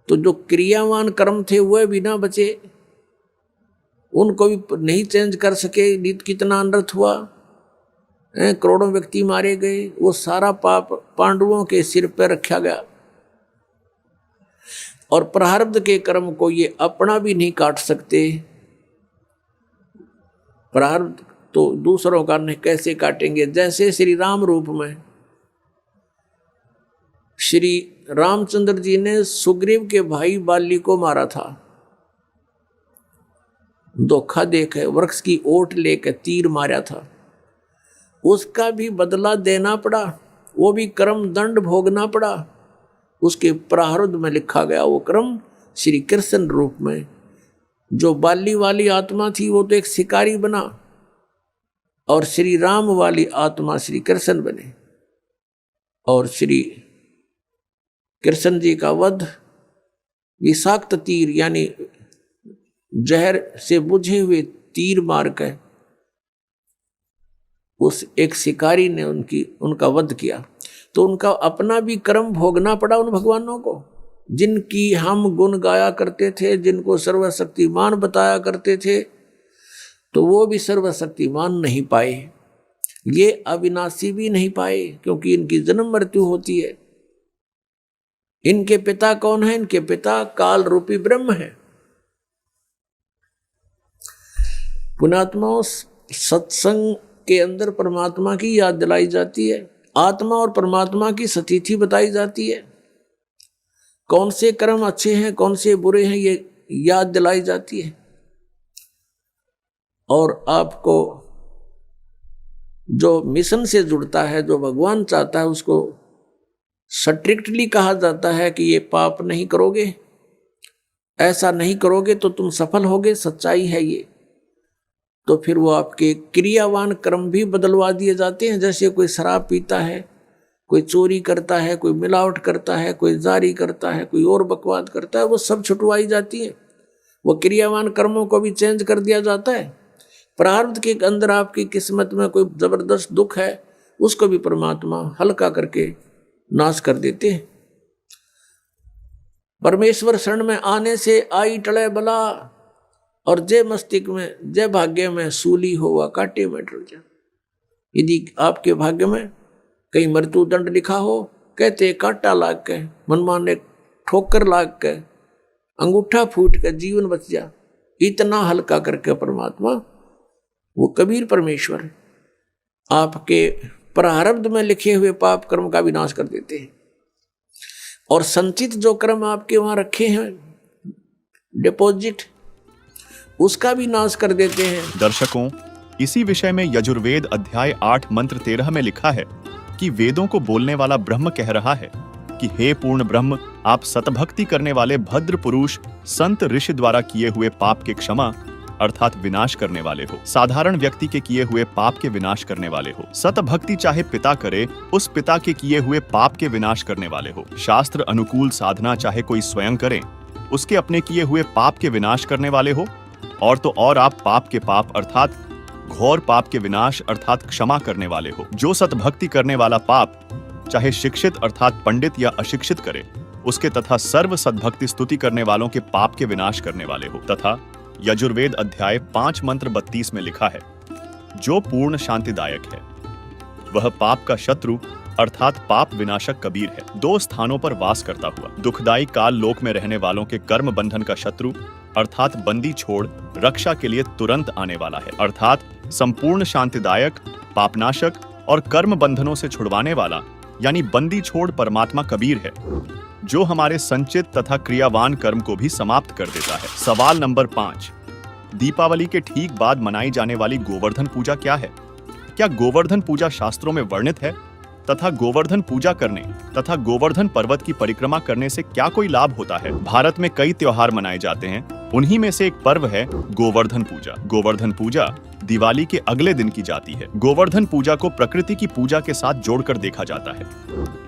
तो जो क्रियावान कर्म थे वह भी ना बचे, उनको भी नहीं चेंज कर सके। नीत कितना अनर्थ हुआ, करोड़ों व्यक्ति मारे गए। वो सारा पाप पांडवों के सिर पर रखा गया और प्रारब्ध के कर्म को ये अपना भी नहीं काट सकते। प्रारब्ध तो दूसरों का नहीं कैसे काटेंगे। जैसे श्री राम रूप में श्री रामचंद्र जी ने सुग्रीव के भाई बाली को मारा था, धोखा देकर वृक्ष की ओट लेकर तीर मारा था। उसका भी बदला देना पड़ा, वो भी कर्म दंड भोगना पड़ा। उसके प्रारब्ध में लिखा गया वो कर्म श्री कृष्ण रूप में। जो बाली वाली आत्मा थी वो तो एक शिकारी बना और श्री राम वाली आत्मा श्री कृष्ण बने। और श्री कृष्ण जी का वध विषाक्त तीर यानी जहर से बुझे हुए तीर मार कर उस एक शिकारी ने उनका वध किया। तो उनका अपना भी कर्म भोगना पड़ा उन भगवानों को, जिनकी हम गुण गाया करते थे, जिनको सर्वशक्तिमान बताया करते थे। तो वो भी सर्वशक्तिमान नहीं पाए, ये अविनाशी भी नहीं पाए, क्योंकि इनकी जन्म मृत्यु होती है। इनके पिता कौन है? इनके पिता काल रूपी ब्रह्म है। पुण्यात्माओं, सत्संग के अंदर परमात्मा की याद दिलाई जाती है, आत्मा और परमात्मा की स्थिति बताई जाती है। कौन से कर्म अच्छे हैं, कौन से बुरे हैं, ये याद दिलाई जाती है। और आपको जो मिशन से जुड़ता है, जो भगवान चाहता है, उसको स्ट्रिक्टली कहा जाता है कि ये पाप नहीं करोगे, ऐसा नहीं करोगे तो तुम सफल होगे, सच्चाई है ये। तो फिर वो आपके क्रियावान कर्म भी बदलवा दिए जाते हैं। जैसे कोई शराब पीता है, कोई चोरी करता है, कोई मिलावट करता है, कोई जारी करता है, कोई और बकवाद करता है, वो सब छुटवाई जाती है। वो क्रियावान कर्मों को भी चेंज कर दिया जाता है। प्रारब्ध के अंदर आपकी किस्मत में कोई जबरदस्त दुख है, उसको भी परमात्मा हल्का करके नाश कर देते हैं। परमेश्वर शरण में आने से आई टले बला, और जय मस्तिष्क में जय भाग्य में सूली होवा कांटे में टल जा। यदि आपके भाग्य में कहीं मृत्यु दंड लिखा हो, कहते कांटा लाग के, मनमाने ठोकर लाग के, अंगूठा फूट के जीवन बच जा। इतना हल्का करके परमात्मा, वो कबीर परमेश्वर, आपके प्रारब्ध में लिखे हुए पाप कर्म का विनाश कर देते हैं। और संचित जो कर्म आपके वहां रखे हैं, डिपॉजिट, उसका भी नाश कर देते हैं। दर्शकों, इसी विषय में यजुर्वेद अध्याय 8 मंत्र 13 में लिखा है कि वेदों को बोलने वाला ब्रह्म कह रहा है कि हे पूर्ण ब्रह्म, आप सतभक्ति करने वाले भद्र पुरुष संत ऋषि द्वारा किए हुए पाप के क्षमा अर्थात विनाश करने वाले हो, साधारण व्यक्ति के किए हुए पाप के विनाश करने वाले हो। सतभक्ति चाहे पिता करे, उस पिता के किए हुए पाप के विनाश करने वाले हो। शास्त्र अनुकूल साधना चाहे कोई स्वयं करे, उसके अपने किए हुए पाप के विनाश करने वाले हो। और तो और आप पाप के पाप अर्थात घोर पाप के विनाश अर्थात क्षमा करने वाले हो। जो सतभक्ति करने वाला पाप चाहे शिक्षित अर्थात पंडित या अशिक्षित करे, उसके तथा सर्व सद्भक्ति स्तुति करने वालों के पाप के विनाश करने वाले हो। तथा यजुर्वेद अध्याय 5 मंत्र 32 में लिखा है, जो पूर्ण शांतिदायक है वह पाप का शत्रु अर्थात पाप विनाशक कबीर है। 2 स्थानों पर वास करता हुआ दुखदायी काल लोक में रहने वालों के कर्म बंधन का शत्रु अर्थात बंदी छोड़ रक्षा के लिए तुरंत आने वाला है, अर्थात संपूर्ण शांतिदायक, पापनाशक और कर्म बंधनों से छुड़वाने वाला यानी बंदी छोड़ परमात्मा कबीर है, जो हमारे संचित तथा क्रियावान कर्म को भी समाप्त कर देता है। सवाल नंबर 5, दीपावली के ठीक बाद मनाई जाने वाली गोवर्धन पूजा क्या है? क्या गोवर्धन पूजा शास्त्रों में वर्णित है? तथा गोवर्धन पूजा करने तथा गोवर्धन पर्वत की परिक्रमा करने से क्या कोई लाभ होता है? भारत में कई त्योहार मनाए जाते हैं, उन्हीं में से एक पर्व है गोवर्धन पूजा। गोवर्धन पूजा दिवाली के अगले दिन की जाती है। गोवर्धन पूजा को प्रकृति की पूजा के साथ जोड़कर देखा जाता है।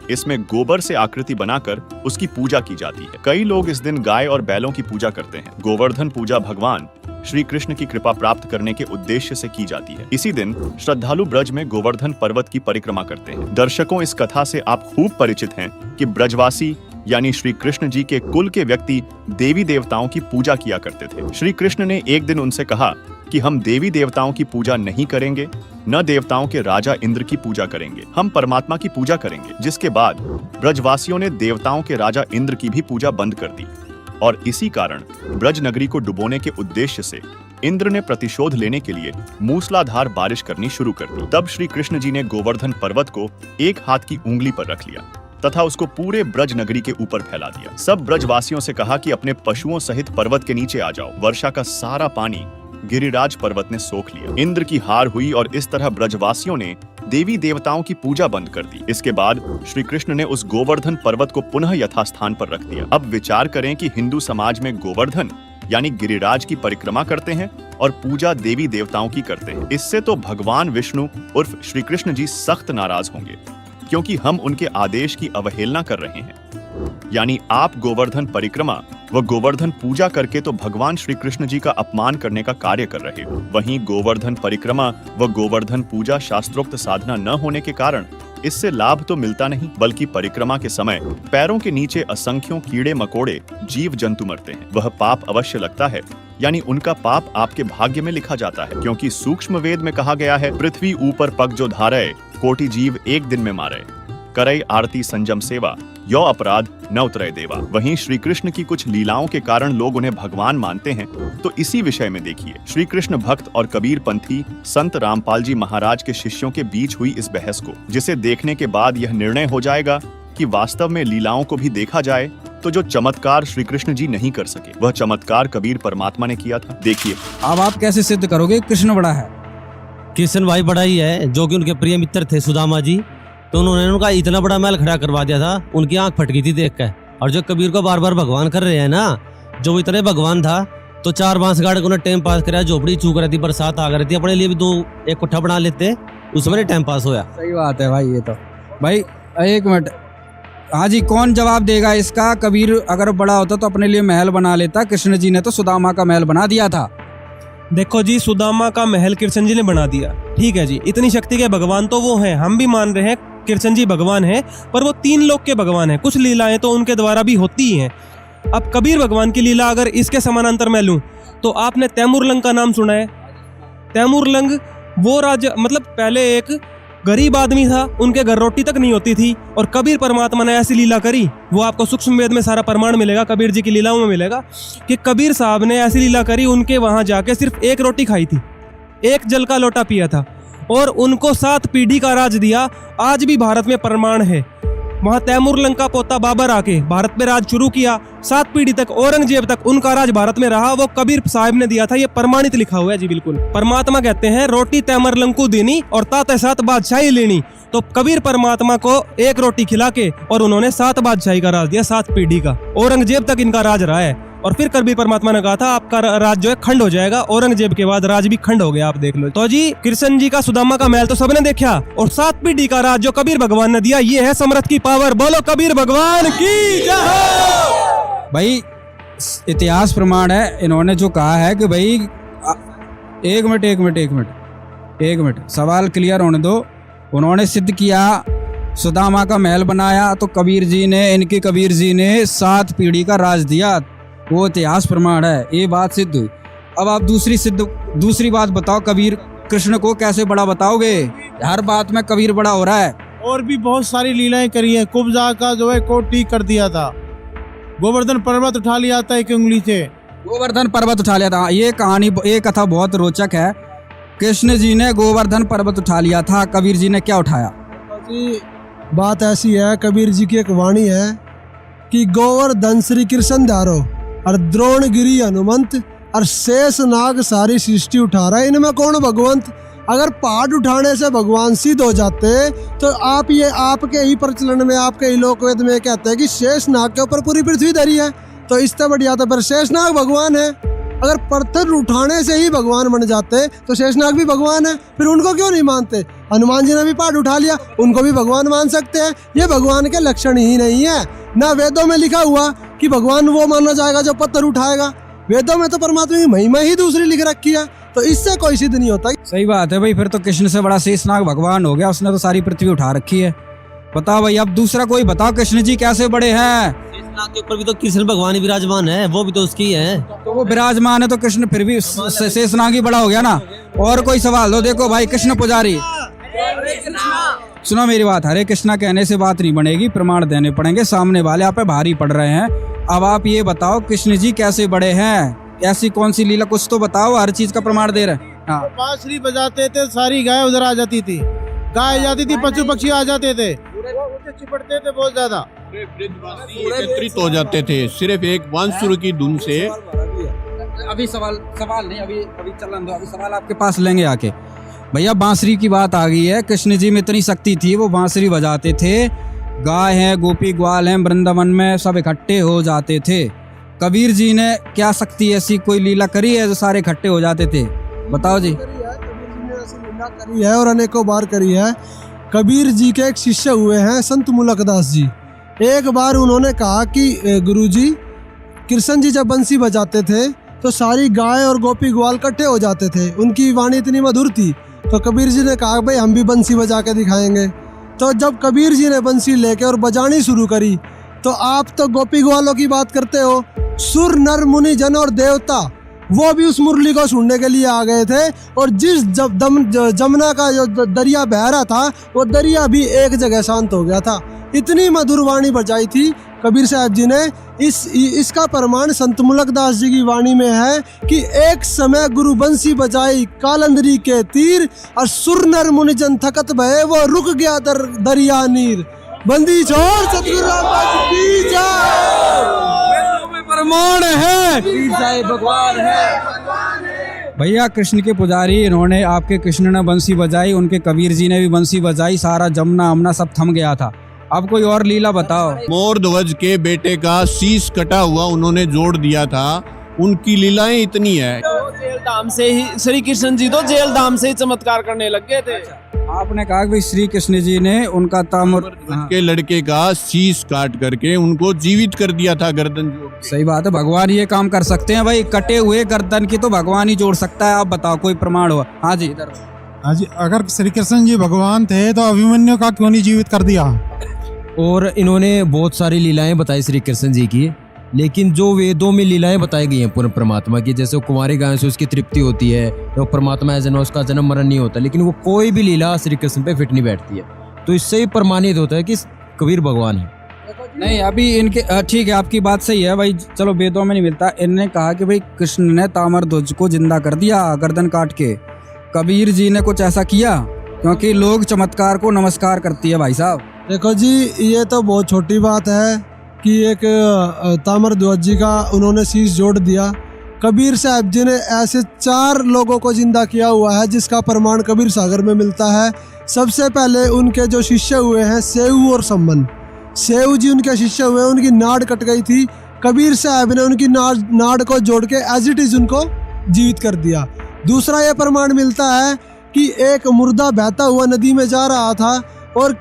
इसमें गोबर से आकृति बनाकर उसकी पूजा की जाती है। कई लोग इस दिन गाय और बैलों की पूजा करते हैं। गोवर्धन पूजा भगवान श्री कृष्ण की कृपा प्राप्त करने के उद्देश्य से की जाती है। इसी दिन श्रद्धालु ब्रज में गोवर्धन पर्वत की परिक्रमा करते हैं। दर्शकों, इस कथा से आप खूब परिचित हैं कि ब्रजवासी यानी श्री कृष्ण जी के कुल के व्यक्ति देवी देवताओं की पूजा किया करते थे। श्री कृष्ण ने एक दिन उनसे कहा कि हम देवी देवताओं की पूजा नहीं करेंगे, न देवताओं के राजा इंद्र की पूजा करेंगे, हम परमात्मा की पूजा करेंगे। जिसके बाद ब्रजवासियों ने देवताओं के राजा इंद्र की भी पूजा बंद कर दी और इसी कारण ब्रज नगरी को डुबोने के उद्देश्य से इंद्र ने प्रतिशोध लेने के लिए मूसलाधार बारिश करनी शुरू कर दी। तब श्री कृष्ण जी ने गोवर्धन पर्वत को एक हाथ की उंगली पर रख लिया तथा उसको पूरे ब्रज नगरी के ऊपर फैला दिया। सब ब्रजवासियों से कहा कि अपने पशुओं सहित पर्वत के नीचे आ जाओ। वर्षा का सारा पानी गिरिराज पर्वत ने सोख लिया। इंद्र की हार हुई और इस तरह ब्रजवासियों ने देवी देवताओं की पूजा बंद कर दी। इसके बाद श्री कृष्ण ने उस गोवर्धन पर्वत को पुनः यथास्थान पर रख दिया। अब विचार करें कि हिंदू समाज में गोवर्धन यानी गिरिराज की परिक्रमा करते हैं और पूजा देवी देवताओं की करते हैं। इससे तो भगवान विष्णु उर्फ श्री कृष्ण जी सख्त नाराज होंगे, क्योंकि हम उनके आदेश की अवहेलना कर रहे हैं। यानी आप गोवर्धन परिक्रमा व गोवर्धन पूजा करके तो भगवान श्री कृष्ण जी का अपमान करने का कार्य कर रहे हो। वहीं गोवर्धन परिक्रमा व गोवर्धन पूजा शास्त्रोक्त साधना न होने के कारण इससे लाभ तो मिलता नहीं, बल्कि परिक्रमा के समय पैरों के नीचे असंख्यों कीड़े मकोड़े जीव जंतु मरते हैं। वह पाप अवश्य लगता है, यानी उनका पाप आपके भाग्य में लिखा जाता है, क्योंकि सूक्ष्म वेद में कहा गया है, पृथ्वी ऊपर पग जो धारे, कोटि जीव एक दिन में मारे, करई आरती संजम सेवा, यो अपराध न उतरे देवा। वहीं श्री कृष्ण की कुछ लीलाओं के कारण लोग उन्हें भगवान मानते हैं, तो इसी विषय में देखिए श्री कृष्ण भक्त और कबीर पंथी संत रामपाल जी महाराज के शिष्यों के बीच हुई इस बहस को, जिसे देखने के बाद यह निर्णय हो जाएगा कि वास्तव में लीलाओं को भी देखा जाए तो जो चमत्कार श्री कृष्ण जी नहीं कर सके, वह चमत्कार कबीर परमात्मा ने किया था। देखिए अब आप कैसे सिद्ध करोगे कृष्ण बड़ा है? कृष्ण भाई बड़ा ही है, जो कि उनके प्रिय मित्र थे सुदामा जी, तो उन्होंने उनका इतना बड़ा महल खड़ा करवा दिया था, उनकी आंख फट गई थी देख कर। और जो कबीर को बार बार भगवान कर रहे हैं ना, जो वो इतने भगवान था तो 4 बांस गाड़ के उन्हें टाइम पास कराया, झोपड़ी चूक रही थी, बरसात आ रही थी, अपने लिए भी 2-1 कोठा बना लेते, उसमें टाइम पास होया। सही बात है भाई। ये तो भाई एक मिनट, हाँ जी, कौन जवाब देगा इसका? कबीर अगर बड़ा होता तो अपने लिए महल बना लेता, कृष्ण जी ने तो सुदामा का महल बना दिया था। देखो जी, सुदामा का महल कृष्ण जी ने बना दिया, ठीक है जी, इतनी शक्ति के भगवान तो वो हैं, हम भी मान रहे हैं कृष्ण जी भगवान हैं, पर वो 3 लोक के भगवान हैं, कुछ लीलाएं तो उनके द्वारा भी होती ही हैं। अब कबीर भगवान की लीला अगर इसके समानांतर मैं लूं तो आपने तैमूरलंग का नाम सुना है? तैमूरलंग वो राजा, मतलब पहले एक गरीब आदमी था, उनके घर रोटी तक नहीं होती थी, और कबीर परमात्मा ने ऐसी लीला करी, वो आपको सूक्ष्म वेद में सारा प्रमाण मिलेगा, कबीर जी की लीलाओं में मिलेगा कि कबीर साहब ने ऐसी लीला करी, उनके वहां जाके सिर्फ 1 रोटी खाई थी, 1 जल का लोटा पिया था, और उनको 7 पीढ़ी का राज दिया। आज भी भारत में प्रमाण है, वहां तैमूरलंग का पोता बाबर आके भारत में राज शुरू किया, 7 पीढ़ी तक औरंगजेब तक उनका राज भारत में रहा, वो कबीर साहब ने दिया था, ये प्रमाणित लिखा हुआ है जी। बिल्कुल परमात्मा कहते हैं रोटी तैमूरलंग को देनी और ताते 7 बादशाही लेनी, तो कबीर परमात्मा को 1 रोटी खिला के और उन्होंने 7 बादशाही का राज दिया, 7 पीढ़ी का, औरंगजेब तक इनका राज रहा है। और फिर कबीर परमात्मा ने कहा था आपका राज जो है खंड हो जाएगा, औरंगजेब के बाद राज भी खंड हो गया, आप देख लो। तो जी कृष्ण जी का सुदामा का महल तो सबने देखा, और 7 पीढ़ी का राज जो कबीर भगवान ने दिया, ये है समर्थ की पावर। बोलो कबीर भगवान की जय। भाई इतिहास प्रमाण है, इन्होंने जो कहा है कि भाई एक मिनट सवाल क्लियर होने दो। उन्होंने सिद्ध किया सुदामा का महल बनाया, तो कबीर जी ने 7 पीढ़ी का राज दिया, वो इतिहास प्रमाण है, ये बात सिद्ध हुई। अब आप दूसरी बात बताओ, कबीर कृष्ण को कैसे बड़ा बताओगे? हर बात में कबीर बड़ा हो रहा है। और भी बहुत सारी लीलाएं करी है, कुब्जा का जो है कोट ठीक कर दिया था, गोवर्धन पर्वत उठा लिया था 1 उंगली से, गोवर्धन पर्वत उठा लिया था। ये कथा बहुत रोचक है। कृष्ण जी ने गोवर्धन पर्वत उठा लिया था, कबीर जी ने क्या उठाया? बात ऐसी है, कबीर जी की एक वाणी है कि गोवर्धन श्री कृष्ण धारो और द्रोणगिरी हनुमंत और शेष नाग सारी सृष्टि उठा रहा है, इनमें कौन भगवंत? अगर पहाड़ उठाने से भगवान सिद्ध हो जाते तो आप ये आपके ही प्रचलन में, आपके ही लोकवेद में कहते हैं कि शेषनाग के ऊपर पूरी पृथ्वी धरी है, तो इससे बढ़िया तो फिर शेषनाग भगवान है। अगर पत्थर उठाने से ही भगवान बन जाते तो शेषनाग भी भगवान है, फिर उनको क्यों नहीं मानते? हनुमान जी ने भी पहाड़ उठा लिया, उनको भी भगवान मान सकते हैं। ये भगवान के लक्षण ही नहीं है। ना वेदों में लिखा हुआ कि भगवान वो माना जाएगा जो पत्थर उठाएगा। वेदों में तो परमात्मा की महिमा ही दूसरी लिख रखी है, तो इससे कोई सिद्ध नहीं होता। सही बात है भाई, फिर तो कृष्ण से बड़ा शेषनाग भगवान हो गया, उसने तो सारी पृथ्वी उठा रखी है। बताओ भाई, अब दूसरा कोई बताओ कृष्ण जी कैसे बड़े हैं? शेषनाग के ऊपर भी तो कृष्ण भगवान ही विराजमान है, वो भी तो उसकी है। तो वो विराजमान है तो कृष्ण फिर भी शेषनाग ही बड़ा हो गया ना। और कोई सवाल दो। देखो भाई कृष्ण पुजारी, सुनो मेरी बात, हरे कृष्णा कहने से बात नहीं बनेगी, प्रमाण देने पड़ेंगे। सामने वाले आप पे भारी पड़ रहे हैं। अब आप ये बताओ कृष्ण जी कैसे बड़े हैं? ऐसी कौन सी लीला, कुछ तो बताओ, हर चीज का प्रमाण दे रहे हैं। हाँ, बांसुरी बजाते थे, सारी गाय उधर आ जाती थी, गाय जाती थी, पशु पक्षी आ जाते थे, वो चिपटते थे बहुत ज्यादा, एकत्रित हो जाते थे सिर्फ एक बांसुरी की धुन से। अभी सवाल नहीं, अभी चलन दो, अभी सवाल आपके पास लेंगे आके। भैया बांसुरी की बात आ गई है, कृष्ण जी में इतनी शक्ति थी, वो बांसुरी बजाते थे, गाय है, गोपी ग्वाल है, वृंदावन में सब इकट्ठे हो जाते थे। कबीर जी ने क्या शक्ति ऐसी कोई लीला करी है जो सारे इकट्ठे हो जाते थे? बताओ जी। कबीर जी ने ऐसी लीला करी है और अनेकों बार करी है। कबीर जी के एक शिष्य हुए हैं संत मुलकदास जी। एक बार उन्होंने कहा कि गुरुजी, कृष्ण जी जब बंसी बजाते थे तो सारी गाय और गोपी ग्वाल इकट्ठे हो जाते थे, उनकी वाणी इतनी मधुर थी। तो कबीर जी ने कहा भाई हम भी बंसी बजा के दिखाएंगे। तो जब कबीर जी ने बंसी लेके और बजानी शुरू करी, तो आप तो गोपी ग्वालों की बात करते हो, सुर नर मुनि जन और देवता वो भी उस मुरली को सुनने के लिए आ गए थे। और जिस जमुना का जो दरिया बह रहा था, वो दरिया भी एक जगह शांत हो गया था। इतनी मधुर वाणी बजाई थी कबीर साहब जी ने। इसका प्रमाण संत मुलकदास जी की वाणी में है कि एक समय गुरु बंसी बजाई कालंदरी के तीर, और सुर नर मुनि जन थकत भये, वो रुक गया दरिया नीर। बंदी छोड़ सतगुरु रामदास की जय। प्रमाण है भगवान है। भैया कृष्ण के पुजारी, इन्होंने आपके कृष्ण ने बंसी बजाई, उनके कबीर जी ने भी बंसी बजाई, सारा जमुना अमना सब थम गया था। अब कोई और लीला बताओ। मोर ध्वज के बेटे का शीश कटा हुआ उन्होंने जोड़ दिया था, उनकी लीलाएं इतनी है। जेल धाम से ही श्री कृष्ण जी तो जेल धाम से ही चमत्कार करने लग गए थे। आपने कहा कि श्री कृष्ण जी ने उनका ताम्र के लड़के का शीश काट करके उनको जीवित कर दिया था, गर्दन जोड़। सही बात है, भगवान ये काम कर सकते हैं भाई, कटे हुए गर्दन की तो भगवान ही जोड़ सकता है। आप बताओ कोई प्रमाण हो? हाँ जी इधर। हाँ जी, अगर श्री कृष्ण जी भगवान थे तो अभिमन्यु का क्यों नहीं जीवित कर दिया? और इन्होंने बहुत सारी लीलाएं बताई श्री कृष्ण जी की, लेकिन जो वेदों में लीलाएं बताई गई हैं पूर्ण परमात्मा की, जैसे कुमारी गाय से उसकी तृप्ति होती है, तो परमात्मा है जना, उसका जन्म मरण नहीं होता, लेकिन वो कोई भी लीला श्री कृष्ण पे फिट नहीं बैठती है। तो इससे ही प्रमाणित होता है कि कबीर भगवान है। नहीं अभी इनके ठीक है, आपकी बात सही है भाई, चलो वेदों में नहीं मिलता। इनने कहा कि भाई कृष्ण ने ताम्र ध्वज को जिंदा कर दिया गर्दन काट के। कबीर जी ने कुछ ऐसा किया? क्योंकि लोग चमत्कार को नमस्कार करती है भाई साहब। देखो जी, ये तो बहुत छोटी बात है कि एक ताम्र ध्वज जी का उन्होंने शीश जोड़ दिया। कबीर साहब जी ने ऐसे 4 लोगों को जिंदा किया हुआ है, जिसका प्रमाण कबीर सागर में मिलता है। सबसे पहले उनके जो शिष्य हुए हैं सेऊ और सम्मन, सेऊ जी उनके शिष्य हुए, उनकी नाड़ कट गई थी, कबीर साहब ने उनकी नाड़ को जोड़ के एज इट इज उनको जीवित कर दिया। दूसरा ये प्रमाण मिलता है कि एक मुर्दा बहता हुआ नदी में जा रहा था और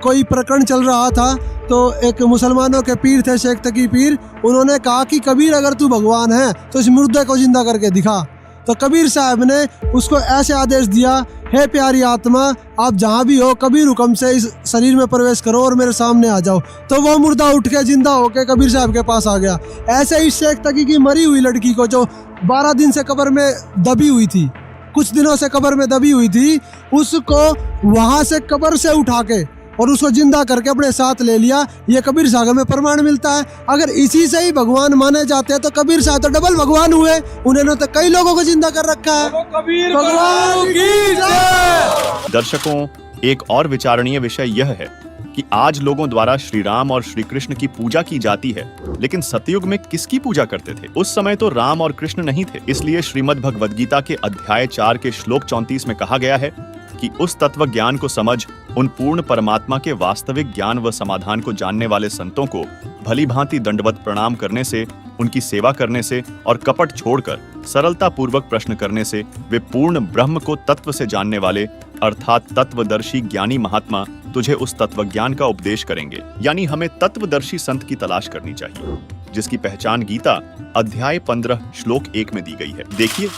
कोई प्रकरण चल रहा था, तो एक मुसलमानों के पीर थे, शेख तकी पीर, उन्होंने कहा कि कबीर अगर तू भगवान है तो इस मुर्दे को जिंदा करके दिखा। तो कबीर साहब ने उसको ऐसे आदेश दिया, हे प्यारी आत्मा, आप जहाँ भी हो कबीर हुक्म से इस शरीर में प्रवेश करो और मेरे सामने आ जाओ। तो वो मुर्दा उठ के जिंदा होके कबीर साहब के पास आ गया। ऐसे ही शेख तकी की मरी हुई लड़की को, जो 12 दिन से कब्र में दबी हुई थी, कुछ दिनों से कब्र में दबी हुई थी, उसको वहां से कब्र से उठा के और उसको जिंदा करके अपने साथ ले लिया। ये कबीर सागर में प्रमाण मिलता है। अगर इसी से ही भगवान माने जाते हैं तो कबीर साहब तो डबल भगवान हुए, उन्होंने तो कई लोगों को जिंदा कर रखा है। कबीर भगवान की जय। दर्शकों, एक और विचारणीय विषय यह है कि कि आज लोगों द्वारा श्री राम और श्री कृष्ण की पूजा की जाती है, लेकिन सतयुग में किसकी पूजा करते थे? उस समय तो राम और कृष्ण नहीं थे। इसलिए श्रीमद् भगवद गीता के अध्याय 4 के श्लोक 34 में कहा गया है कि उस तत्व ज्ञान को समझ उन पूर्ण परमात्मा के वास्तविक ज्ञान व समाधान को जानने वाले संतों को भली भांति दंडवत प्रणाम करने से, उनकी सेवा करने से और कपट छोड़कर सरलता पूर्वक प्रश्न करने से वे पूर्ण ब्रह्म को तत्व से जानने वाले अर्थात तत्वदर्शी ज्ञानी महात्मा तुझे उस तत्व ज्ञान का उपदेश करेंगे। यानी हमें तत्वदर्शी संत की तलाश करनी चाहिए, जिसकी पहचान गीता अध्याय 15 श्लोक 1 में दी गई है। देखिए,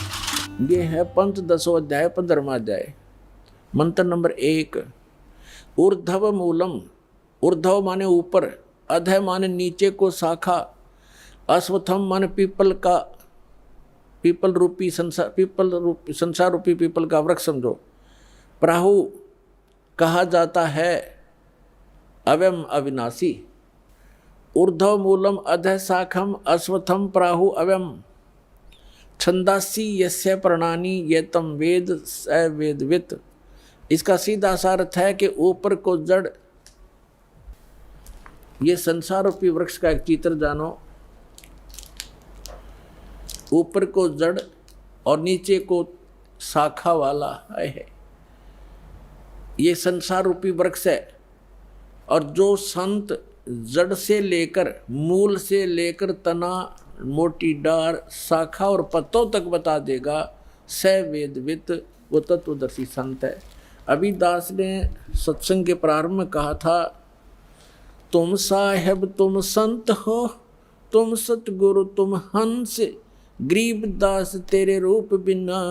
ये है पंचदशो अध्याय 15वां अध्याय, मंत्र नंबर 1। ऊर्ध्व मूलम, ऊर्ध्व माने ऊपर, अधः माने नीचे को शाखा, अश्वत्थम माने पीपल का, पीपल रूपी संसार रूपी पीपल का वृक्ष समझो। प्राहु कहा जाता है अव्यम अविनाशी। ऊर्ध्व मूलम अधः शाखम अश्वत्थम प्राहु अव्यम। छंदासी यस्य प्रणानी ये तम वेद स वेदवित। इसका सीधा सा अर्थ है कि ऊपर को जड़, ये संसार रूपी वृक्ष का एक चित्र जानो। ऊपर को जड़ और नीचे को शाखा वाला है, ये संसार रूपी वृक्ष है। और जो संत जड़ से लेकर, मूल से लेकर तना, मोटी डार, शाखा और पत्तों तक बता देगा, स वेदवित, वो तत्वदर्शी संत है। अभी दास ने सत्संग के प्रारंभ में कहा था, तुम साहेब तुम संत हो, तुम सतगुरु तुम हंस, गरीब दास तेरे रूप बिना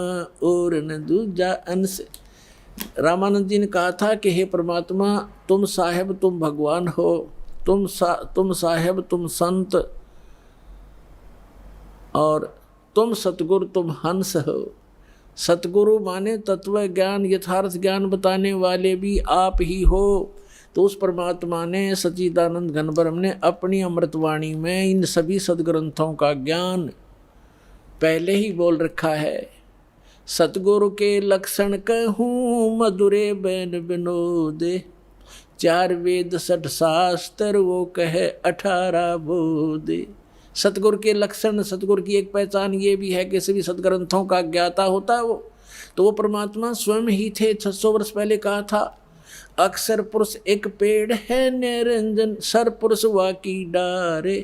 और न दूजा अंश। रामानंद जी ने कहा था कि हे परमात्मा, तुम साहेब तुम भगवान हो, तुम साहेब तुम संत, और तुम सतगुरु तुम हंस हो। सतगुरु माने तत्व ज्ञान, यथार्थ ज्ञान बताने वाले भी आप ही हो। तो उस परमात्मा ने, सच्चिदानंद घन ब्रह्म ने अपनी अमृतवाणी में इन सभी सदग्रंथों का ज्ञान पहले ही बोल रखा है। सतगुरु के लक्षण कहूँ मधुरे बैन विनोद, 4 वेद 60 शास्त्र वो कहे 18 बोध। सतगुरु के लक्षण, सतगुरु की एक पहचान ये भी है कि सभी सदग्रंथों का ज्ञाता होता है वो। तो वो परमात्मा स्वयं ही थे। 600 वर्ष पहले कहा था, अक्षर पुरुष एक पेड़ है निरंजन, सर पुरुष वाकी डारे,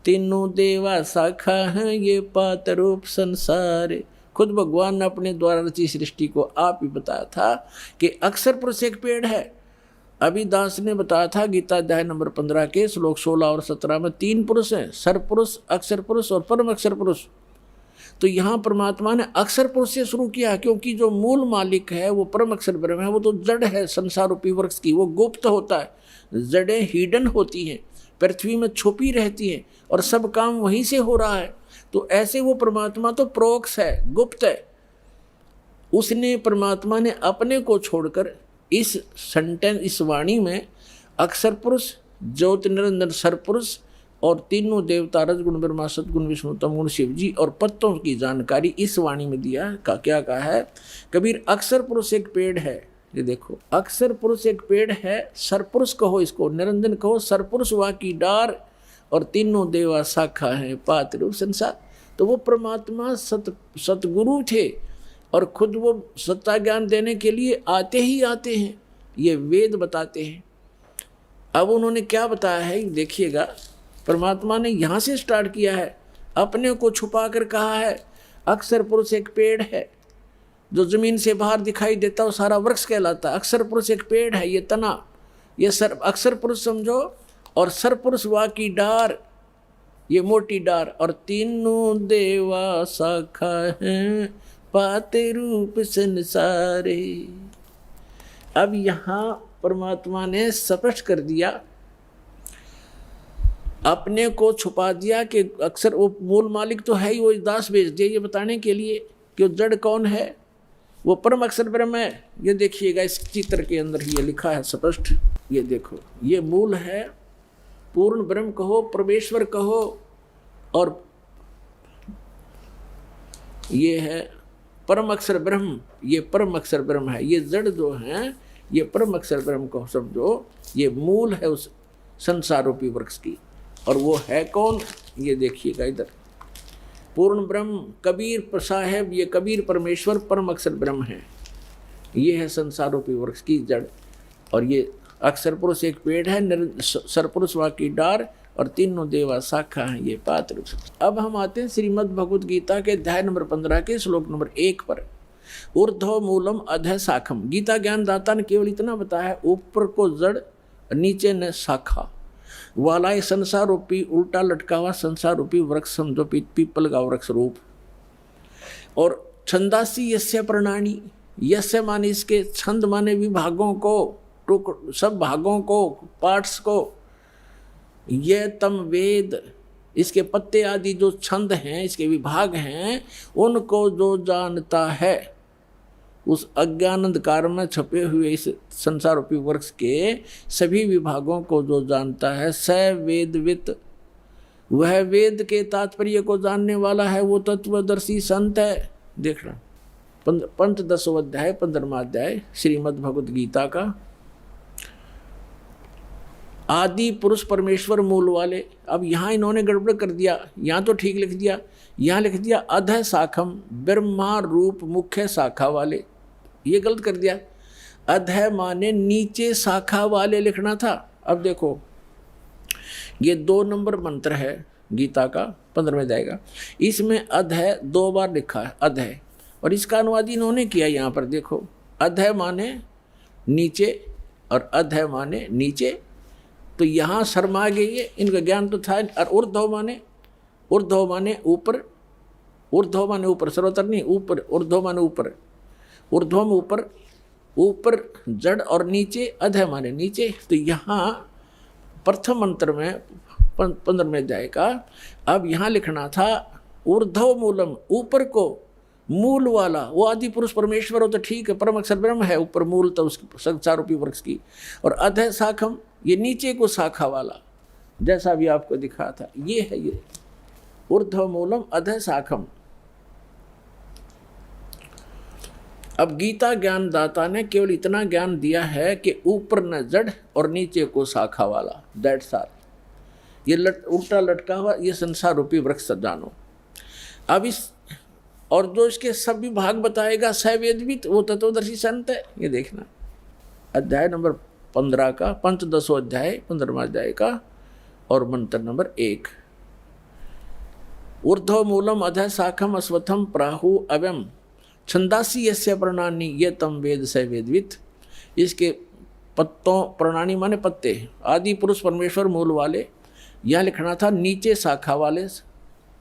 तीनों देवा शाखा हैं ये पात रूप संसारे। खुद भगवान ने अपने द्वारा रची सृष्टि को आप ही बताया था कि अक्षर पुरुष एक पेड़ है। अभी दास ने बताया था गीता अध्याय नंबर 15 के श्लोक 16 और 17 में 3 पुरुष हैं, सर पुरुष, अक्षर पुरुष और परम अक्षर पुरुष। तो यहाँ परमात्मा ने अक्षर पुरुष से शुरू किया, क्योंकि जो मूल मालिक है वो परम अक्षर ब्रह्म है। वो तो जड़ है संसार रूपी वृक्ष की, वो गुप्त होता है, जड़ें हिडन होती हैं, पृथ्वी में छुपी रहती हैं और सब काम वहीं से हो रहा है। तो ऐसे वो परमात्मा तो प्रोक्ष है, गुप्त है। उसने, परमात्मा ने अपने को छोड़कर इस सेंटेंस, इस वाणी में अक्षर पुरुष, ज्योति निरंजन सर पुरुष और तीनों देवता रजगुण ब्रह्मा सतगुण विष्णु तमगुण शिव जी और पत्तों की जानकारी इस वाणी में दिया। का क्या कहा है कबीर? अक्षर पुरुष एक पेड़ है। ये देखो, अक्षर पुरुष एक पेड़ है, सरपुरुष कहो इसको, निरंजन कहो, सरपुरुष वा की डार और तीनों देवा शाखा है पात रूप संसार। तो वो परमात्मा सतगुरु थे और खुद वो सत्ता ज्ञान देने के लिए आते ही आते हैं, ये वेद बताते हैं। अब उन्होंने क्या बताया है देखिएगा, परमात्मा ने यहाँ से स्टार्ट किया है, अपने को छुपा कर कहा है अक्षर पुरुष एक पेड़ है, जो जमीन से बाहर दिखाई देता है सारा वृक्ष कहलाता है। अक्षर पुरुष एक पेड़ है, ये तना, ये सर अक्षर पुरुष समझो, और सर पुरुष वा की डार, ये मोटी डार, और तीनों देवा शाखा हैं पाते रूप संसारे। अब यहाँ परमात्मा ने स्पष्ट कर दिया, अपने को छुपा दिया कि अक्सर वो मूल मालिक तो है ही, वो दास भेज दिया ये बताने के लिए कि वो जड़ कौन है, वो परम अक्षर ब्रह्म है। ये देखिएगा इस चित्र के अंदर ही ये लिखा है स्पष्ट, ये देखो, ये मूल है, पूर्ण ब्रह्म कहो, परमेश्वर कहो, और ये है परम अक्षर ब्रह्म, ये परम अक्षर ब्रह्म है। ये जड़ जो हैं ये परम अक्षर ब्रह्म को समझो, ये मूल है उस संसार रूपी वृक्ष की। और वो है कौन, ये देखिएगा इधर, पूर्ण ब्रह्म कबीर साहेब, ये कबीर परमेश्वर परम अक्षर ब्रह्म है। ये है संसार रूपी वृक्ष की जड़। और ये अक्षर पुरुष एक पेड़ है, सरपुरुष वा की डार, और तीनों देवा शाखा है ये पात्र। अब हम आते हैं श्रीमद् भगवद गीता के अध्याय नंबर 15 के श्लोक नंबर 1 पर। ऊर्ध्व मूलम अधः शाखम। गीता ज्ञान दाता ने केवल इतना बताया, ऊपर को जड़, नीचे ने शाखा वाला ये संसार रूपी उल्टा लटका हुआ संसार रूपी वृक्ष समझो, पीपल का वृक्ष रूप। और छंदासी यस्य प्रणानी, यस्य माने इसके, छंद माने विभागों को, सब भागों को, पार्ट्स को, ये तम वेद, इसके पत्ते आदि जो छंद हैं, इसके विभाग हैं, उनको जो जानता है, उस अज्ञान अंधकार में छपे हुए इस संसार रूपी वृक्ष के सभी विभागों को जो जानता है, स वेदवित, वह वेद के तात्पर्य को जानने वाला है, वो तत्वदर्शी संत है। देखना पंचदशों अध्याय 15वां अध्याय श्रीमद् भगवद गीता का। आदि पुरुष परमेश्वर मूल वाले। अब यहाँ इन्होंने गड़बड़ कर दिया, यहाँ तो ठीक लिख दिया, यहाँ लिख दिया अधः शाखम, ब्रह्मा रूप मुख्य शाखा वाले, ये गलत कर दिया। अधः माने नीचे शाखा वाले लिखना था। अब देखो ये 2 नंबर मंत्र है गीता का 15वें अध्याय का, इसमें अधः 2 बार लिखा है अधः, और इसका अनुवाद इन्होंने किया यहाँ पर देखो, अधः माने नीचे और अधः माने नीचे। तो यहाँ शर्मा गई है, इनका ज्ञान तो था। और ऊर्ध्व माने ऊपर, ऊर्ध्व माने ऊपर, सर्वतर नहीं ऊपर, ऊर्ध्व माने ऊपर, ऊर्ध्वम ऊपर, ऊपर जड़, और नीचे अधः माने नीचे। तो यहाँ प्रथम मंत्र में 15वें अध्याय का अब यहाँ लिखना था ऊर्ध्व मूलम, ऊपर को मूल वाला, वो आदि पुरुष परमेश्वर हो तो ठीक है, परम अक्षर ब्रह्म है, ऊपर मूल तो उसकी संसार रूपी वृक्ष की। और अधः शाखम, ये नीचे को शाखा वाला, जैसा भी आपको दिखा था, ये है ये ऊर्ध्व मूलम अधः शाखम। अब गीता ज्ञान दाता ने केवल इतना ज्ञान दिया है कि ऊपर न जड़ और नीचे को शाखा वाला, दैट्स ऑल। ये उल्टा लटका हुआ ये संसार रूपी वृक्ष जानो। अब इस और जो इसके सब विभाग बताएगा सवेदवित, वो तत्वदर्शी संत है। ये देखना अध्याय नंबर 15 का, पंचदशों अध्याय 15वां अध्याय का, और मंत्र नंबर 1। ऊर्ध्व मूलम अधः शाखम अश्वत्थम प्राहु अव्यम छंदासी यस्य प्रणानी ये तम वेद स वेदवित। इसके पत्तों, प्रणानी माने पत्ते, आदि पुरुष परमेश्वर मूल वाले, यह लिखना था नीचे शाखा वाले,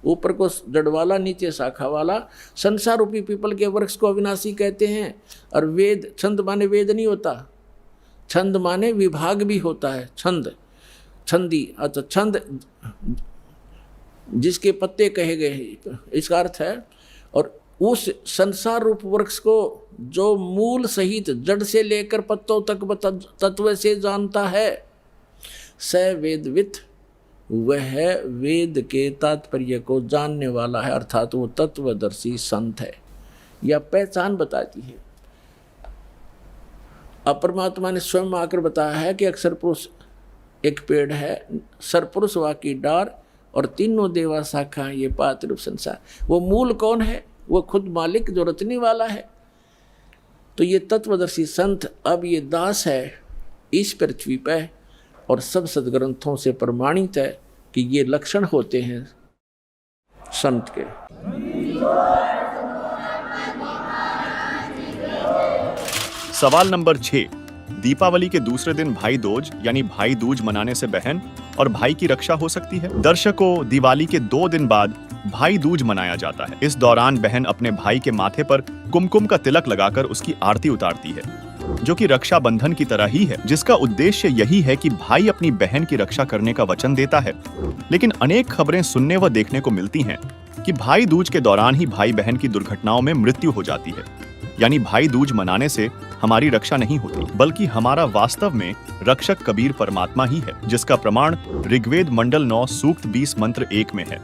ऊपर को जड़ वाला, नीचे शाखा वाला। संसार रूपी पीपल के वृक्ष को अविनाशी कहते हैं। और वेद, छंद माने वेद नहीं होता, छंद माने विभाग भी होता है। छंद, छंदी, अच्छा छंद जिसके पत्ते कहे गए, इसका अर्थ है। और उस संसार रूप वृक्ष को जो मूल सहित जड़ से लेकर पत्तों तक तत्व से जानता है, स वेदवित, वह वेद के तात्पर्य को जानने वाला है, अर्थात वो तत्वदर्शी संत है। यह पहचान बताती है। अब परमात्मा ने स्वयं आकर बताया है कि अक्षर पुरुष एक पेड़ है, सरपुरुष वा की डार, और तीनों देवा शाखा ये पात्र रूप संसार। वो मूल कौन है? वो खुद मालिक जो रचने वाला है। तो ये तत्वदर्शी संत अब ये दास है इस पृथ्वी पे, और सब सदग्रंथों से प्रमाणित है कि ये लक्षण होते हैं संत के। सवाल नंबर 6। दीपावली के दूसरे दिन भाई दूज यानी भाई दूज मनाने से बहन और भाई की रक्षा हो सकती है। दर्शकों, दिवाली के 2 दिन बाद भाई दूज मनाया जाता है। इस दौरान बहन अपने भाई के माथे पर कुमकुम का तिलक लगाकर उसकी आरती उतारती है, जो कि रक्षा बंधन की तरह ही है, जिसका उद्देश्य यही है कि भाई अपनी बहन की रक्षा करने का वचन देता है। लेकिन अनेक खबरें सुनने व देखने को मिलती हैं कि भाई दूज के दौरान ही भाई बहन की दुर्घटनाओं में मृत्यु हो जाती है। यानी भाई दूज मनाने से हमारी रक्षा नहीं होती, बल्कि हमारा वास्तव में रक्षक कबीर परमात्मा ही है, जिसका प्रमाण ऋग्वेद मंडल 9 सूक्त 20 मंत्र 1 में है,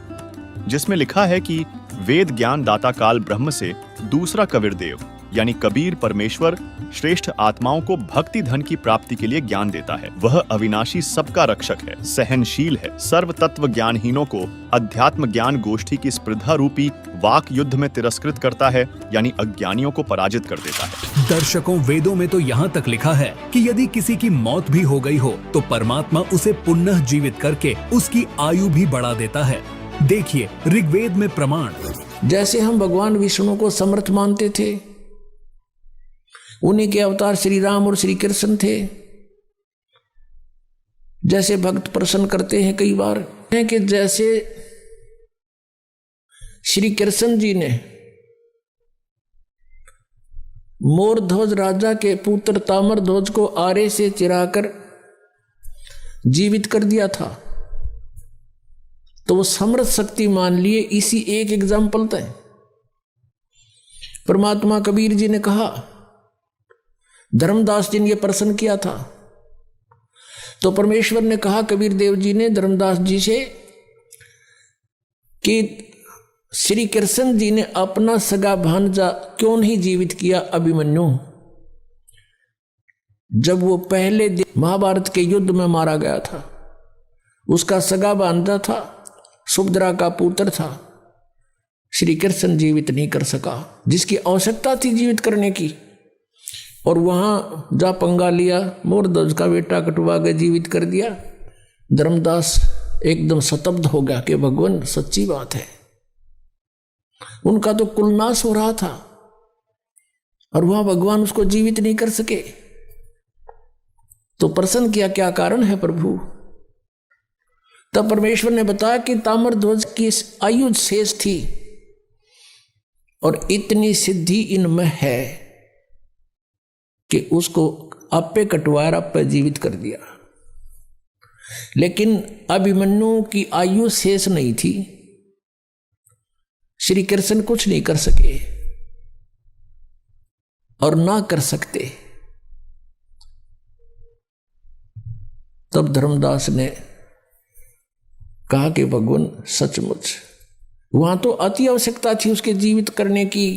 जिसमें लिखा है कि वेद ज्ञान दाता काल ब्रह्म से दूसरा कबीर देव यानी कबीर परमेश्वर श्रेष्ठ आत्माओं को भक्ति धन की प्राप्ति के लिए ज्ञान देता है। वह अविनाशी सबका रक्षक है, सहनशील है, सर्व तत्व ज्ञानहीनों को अध्यात्म ज्ञान गोष्ठी की स्पर्धा रूपी वाक युद्ध में तिरस्कृत करता है, यानी अज्ञानियों को पराजित कर देता है। दर्शकों, वेदों में तो यहाँ तक लिखा है कि यदि किसी की मौत भी हो गई हो तो परमात्मा उसे पुनः जीवित करके उसकी आयु भी बढ़ा देता है। देखिए ऋग्वेद में प्रमाण। जैसे हम भगवान विष्णु को समर्थ मानते थे, उन्हीं के अवतार श्री राम और श्री कृष्ण थे। जैसे भक्त प्रश्न करते हैं कई बार है कि जैसे श्री कृष्ण जी ने मोरध्वज राजा के पुत्र ताम्रध्वज को आरे से चिराकर जीवित कर दिया था, तो वो समर्थ शक्ति मान लिए। इसी एक एग्जाम्पल था। परमात्मा कबीर जी ने कहा, धर्मदास जी ने यह प्रश्न किया था, तो परमेश्वर ने कहा कबीर देव जी ने धर्मदास जी से कि श्री कृष्ण जी ने अपना सगा भांजा क्यों नहीं जीवित किया अभिमन्यु, जब वो पहले महाभारत के युद्ध में मारा गया था। उसका सगा भांजा था, सुभद्रा का पुत्र था। श्री कृष्ण जीवित नहीं कर सका, जिसकी आवश्यकता थी जीवित करने की, और वहां जा पंगा लिया, मोरध्वज का बेटा कटवा के जीवित कर दिया। धर्मदास एकदम स्तब्ध हो गया कि भगवान सच्ची बात है, उनका तो कुलनाश हो रहा था और वहां भगवान उसको जीवित नहीं कर सके। तो प्रश्न किया, क्या कारण है प्रभु? तब परमेश्वर ने बताया कि ताम्रध्वज की आयु शेष थी और इतनी सिद्धि इनमें है कि उसको आपे कटवाया, आपे जीवित कर दिया। लेकिन अभिमन्यु की आयु शेष नहीं थी, श्री कृष्ण कुछ नहीं कर सके और ना कर सकते। तब धर्मदास ने कहा कि भगवान सचमुच वहां तो अति आवश्यकता थी उसके जीवित करने की।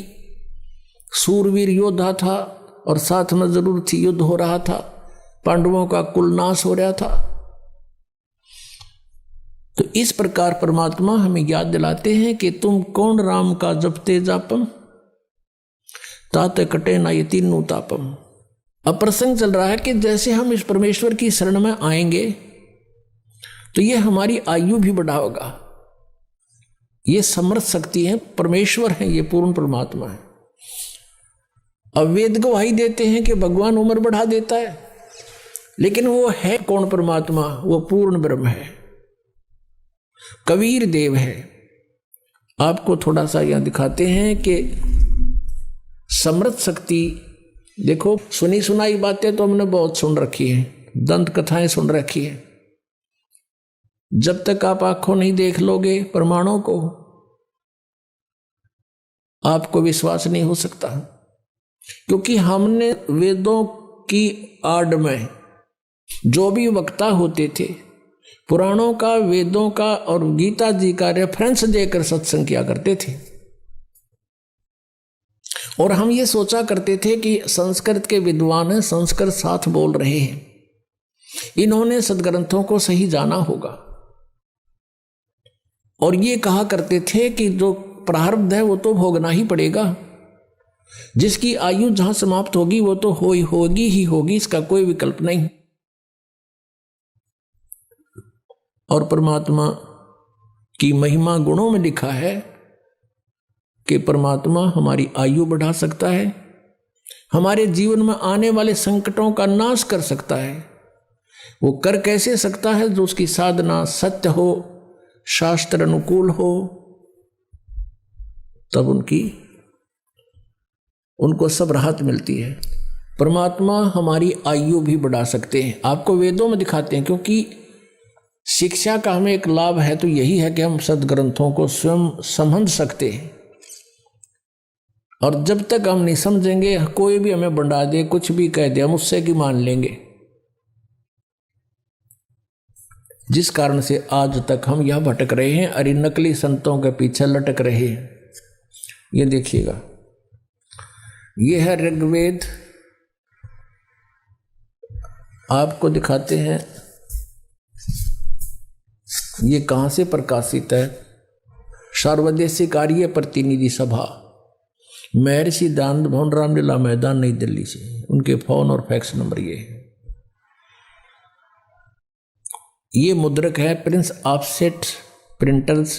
सूरवीर योद्धा था और साथ में जरूर थी, युद्ध हो रहा था, पांडवों का कुलनाश हो रहा था। तो इस प्रकार परमात्मा हमें याद दिलाते हैं कि तुम कौन राम का जपते जापम, ताते कटे ना ये तीनों तापम। अब प्रसंग चल रहा है कि जैसे हम इस परमेश्वर की शरण में आएंगे तो ये हमारी आयु भी बढ़ाएगा। ये समर्थ शक्ति है, परमेश्वर है, ये पूर्ण परमात्मा है। अब वेद गवाही देते हैं कि भगवान उम्र बढ़ा देता है, लेकिन वो है कौन परमात्मा? वो पूर्ण ब्रह्म है, कबीर देव है। आपको थोड़ा सा यहां दिखाते हैं कि समर्थ शक्ति। देखो, सुनी सुनाई बातें तो हमने बहुत सुन रखी हैं, दंत कथाएं सुन रखी है। जब तक आप आंखों नहीं देख लोगे प्रमाणों को, आपको विश्वास नहीं हो सकता। क्योंकि हमने वेदों की आड़ में जो भी वक्ता होते थे, पुराणों का, वेदों का और गीता जी का रेफरेंस देकर सत्संग किया करते थे। और हम ये सोचा करते थे कि संस्कृत के विद्वान हैं, संस्कृत साथ बोल रहे हैं, इन्होंने सदग्रंथों को सही जाना होगा। और ये कहा करते थे कि जो प्रारब्ध है वो तो भोगना ही पड़ेगा, जिसकी आयु जहां समाप्त होगी वो तो होगी ही होगी, इसका कोई विकल्प नहीं। और परमात्मा की महिमा गुणों में लिखा है कि परमात्मा हमारी आयु बढ़ा सकता है, हमारे जीवन में आने वाले संकटों का नाश कर सकता है। वो कर कैसे सकता है? जो उसकी साधना सत्य हो, शास्त्र अनुकूल हो, तब उनको सब राहत मिलती है। परमात्मा हमारी आयु भी बढ़ा सकते हैं, आपको वेदों में दिखाते हैं। क्योंकि शिक्षा का हमें एक लाभ है तो यही है कि हम सदग्रंथों को स्वयं समझ सकते हैं। और जब तक हम नहीं समझेंगे, कोई भी हमें बढ़ा दे, कुछ भी कह दे, हम उससे की मान लेंगे। जिस कारण से आज तक हम यह भटक रहे हैं, अरे नकली संतों के पीछे लटक रहे हैं। ये देखिएगा, ये है ऋग्वेद, आपको दिखाते हैं ये कहाँ से प्रकाशित है। सर्वदेशीय कार्य प्रतिनिधि सभा, महर्षि दयानंद भवन, रामलीला मैदान, नई दिल्ली से। उनके फोन और फैक्स नंबर ये मुद्रक है Prince Offset Printers,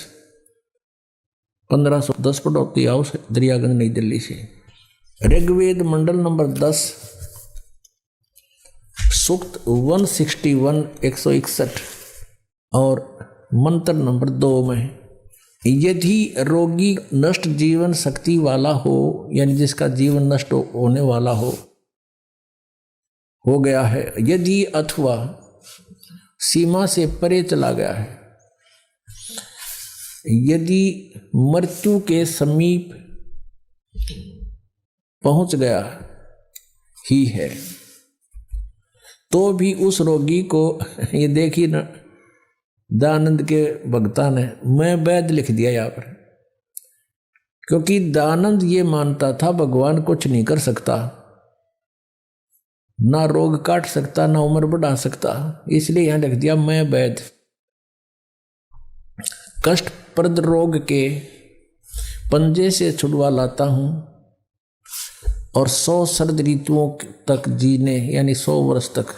1510 Pataudi house, Daryaganj, Nai Delhi से। ऋग्वेद मंडल नंबर 10 सूक्त 161 161 और मंत्र नंबर 2 में, यदि रोगी नष्ट जीवन शक्ति वाला हो, यानी जिसका जीवन नष्ट होने वाला हो गया है, यदि अथवा सीमा से परे चला गया है, यदि मृत्यु के समीप पहुंच गया ही है, तो भी उस रोगी को, ये देखिए ना, दयानंद के भक्ता ने मैं वैद लिख दिया यहाँ पर, क्योंकि दयानंद ये मानता था भगवान कुछ नहीं कर सकता, ना रोग काट सकता, ना उम्र बढ़ा सकता, इसलिए यहां लिख दिया मैं वैद। कष्टप्रद रोग के पंजे से छुड़वा लाता हूं और 100 शरद ऋतुओं तक जीने, यानी 100 वर्ष तक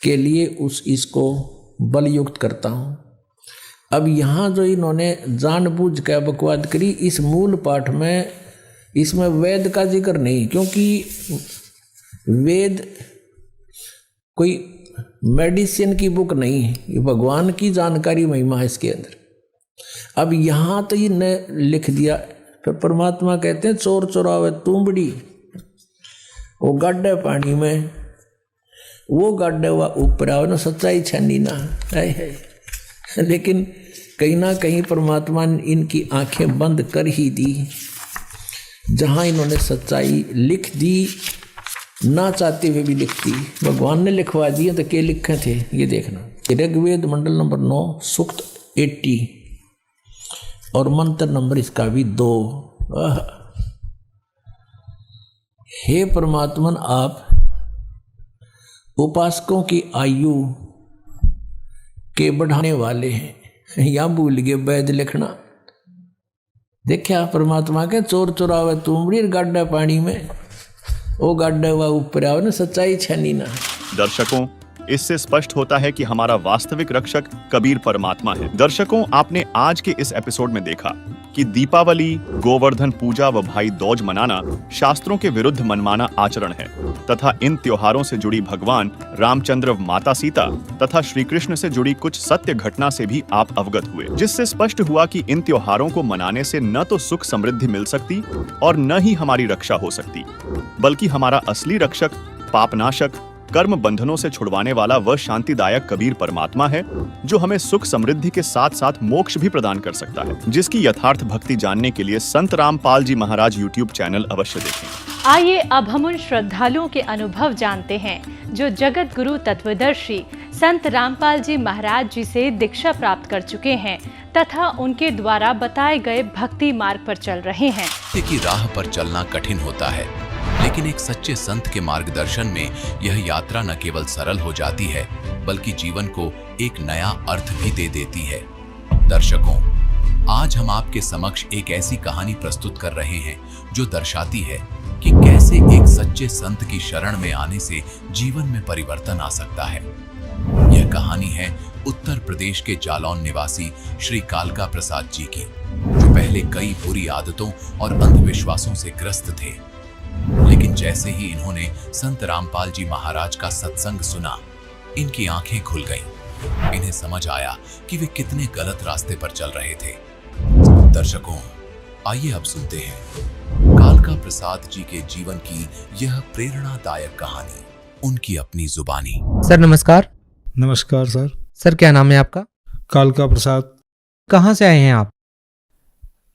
के लिए इसको बलयुक्त करता हूं। अब यहां जो इन्होंने जानबूझ कर बकवाद करी, इस मूल पाठ में इसमें वेद का जिक्र नहीं, क्योंकि वेद कोई मेडिसिन की बुक नहीं है, ये भगवान की जानकारी महिमा है इसके अंदर। अब यहाँ तो ये न लिख दिया, फिर परमात्मा कहते हैं चोर चोरावे तुंबड़ी, वो गाड्डे पानी में, वो गाड्डे हुआ ऊपर आओ ना, सच्चाई छनी ना है। लेकिन कहीं ना कहीं परमात्मा ने इनकी आंखें बंद कर ही दी, जहाँ इन्होंने सच्चाई लिख दी, ना चाहते हुए भी लिखती, भगवान ने लिखवा दिए तो क्या लिखे थे ये देखना। ऋग्वेद मंडल नंबर 9 सूक्त 80 और मंत्र नंबर इसका भी 2। हे परमात्मन, आप उपासकों की आयु के बढ़ाने वाले हैं। या भूल गए वैद लिखना। देखा परमात्मा के चोर चोरावे तुमड़ी गाड्डा पानी में, वो गाड्डा हुआ ऊपर आओ ना, सच्चाई छनी ना। दर्शकों, इससे स्पष्ट होता है कि हमारा वास्तविक रक्षक कबीर परमात्मा है। दर्शकों, आपने आज के इस एपिसोड में देखा कि दीपावली, गोवर्धन पूजा व भाई दूज मनाना शास्त्रों के विरुद्ध मनमाना आचरण है तथा इन त्योहारों से जुड़ी भगवान रामचंद्र, माता सीता तथा श्री कृष्ण से जुड़ी कुछ सत्य घटना से भी आप अवगत हुए, जिससे स्पष्ट हुआ कि इन त्योहारों को मनाने से न तो सुख समृद्धि मिल सकती और न ही हमारी रक्षा हो सकती, बल्कि हमारा असली रक्षक, पापनाशक, कर्म बंधनों से छुड़वाने वाला वह शांतिदायक कबीर परमात्मा है, जो हमें सुख समृद्धि के साथ साथ मोक्ष भी प्रदान कर सकता है, जिसकी यथार्थ भक्ति जानने के लिए संत रामपाल जी महाराज यूट्यूब चैनल अवश्य देखें। आइए अब हम उन श्रद्धालुओं के अनुभव जानते हैं जो जगत गुरु तत्वदर्शी संत रामपाल जी महाराज जी से दीक्षा प्राप्त कर चुके हैं तथा उनके द्वारा बताए गए भक्ति मार्ग पर चल रहे हैं। की राह पर चलना कठिन होता है, लेकिन एक सच्चे संत के मार्गदर्शन में यह यात्रा न केवल सरल हो जाती है, बल्कि जीवन को एक नया अर्थ भी दे देती है। दर्शकों, आज हम आपके समक्ष एक ऐसी कहानी प्रस्तुत कर रहे हैं जो दर्शाती है कि कैसे एक सच्चे संत की शरण में आने से जीवन में परिवर्तन आ सकता है। यह कहानी है उत्तर प्रदेश के जालौन निवासी श्री कालका प्रसाद जी की, जो पहले कई बुरी आदतों और अंधविश्वासों से ग्रस्त थे, लेकिन जैसे ही इन्होंने संत रामपाल जी महाराज का सत्संग सुना, इनकी आंखें खुल गईं। इन्हें समझ आया कि वे कितने गलत रास्ते पर चल रहे थे। दर्शकों, आइए अब सुनते हैं कालका प्रसाद जी के जीवन की यह प्रेरणादायक कहानी, उनकी अपनी जुबानी। सर नमस्कार। नमस्कार सर। सर क्या नाम है आपका? कालका प्रसाद। कहाँ से आए हैं आप?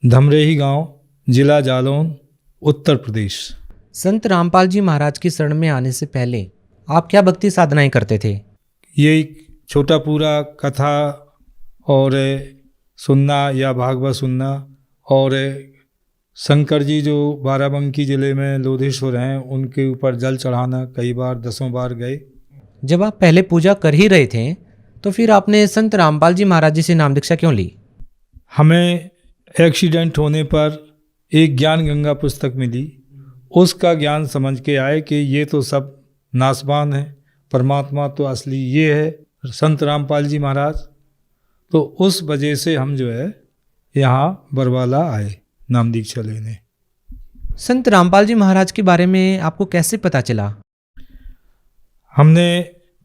धमरेही गांव, जिला जालौन, उत्तर प्रदेश। संत रामपाल जी महाराज की शरण में आने से पहले आप क्या भक्ति साधनाएं करते थे? ये छोटा पूरा कथा और सुनना या भागवत सुनना और शंकर जी जो बाराबंकी जिले में लोधेश्वर हैं, उनके ऊपर जल चढ़ाना कई बार, 10 बार गए। जब आप पहले पूजा कर ही रहे थे तो फिर आपने संत रामपाल जी महाराज जी से नाम दीक्षा क्यों ली? हमें एक्सीडेंट होने पर एक ज्ञान गंगा पुस्तक मिली, उसका ज्ञान समझ के आए कि ये तो सब नासवान है, परमात्मा तो असली ये है संत रामपाल जी महाराज। तो उस वजह से हम जो है यहाँ बरवाला आए नाम दीक्षा लेने। संत रामपाल जी महाराज के बारे में आपको कैसे पता चला? हमने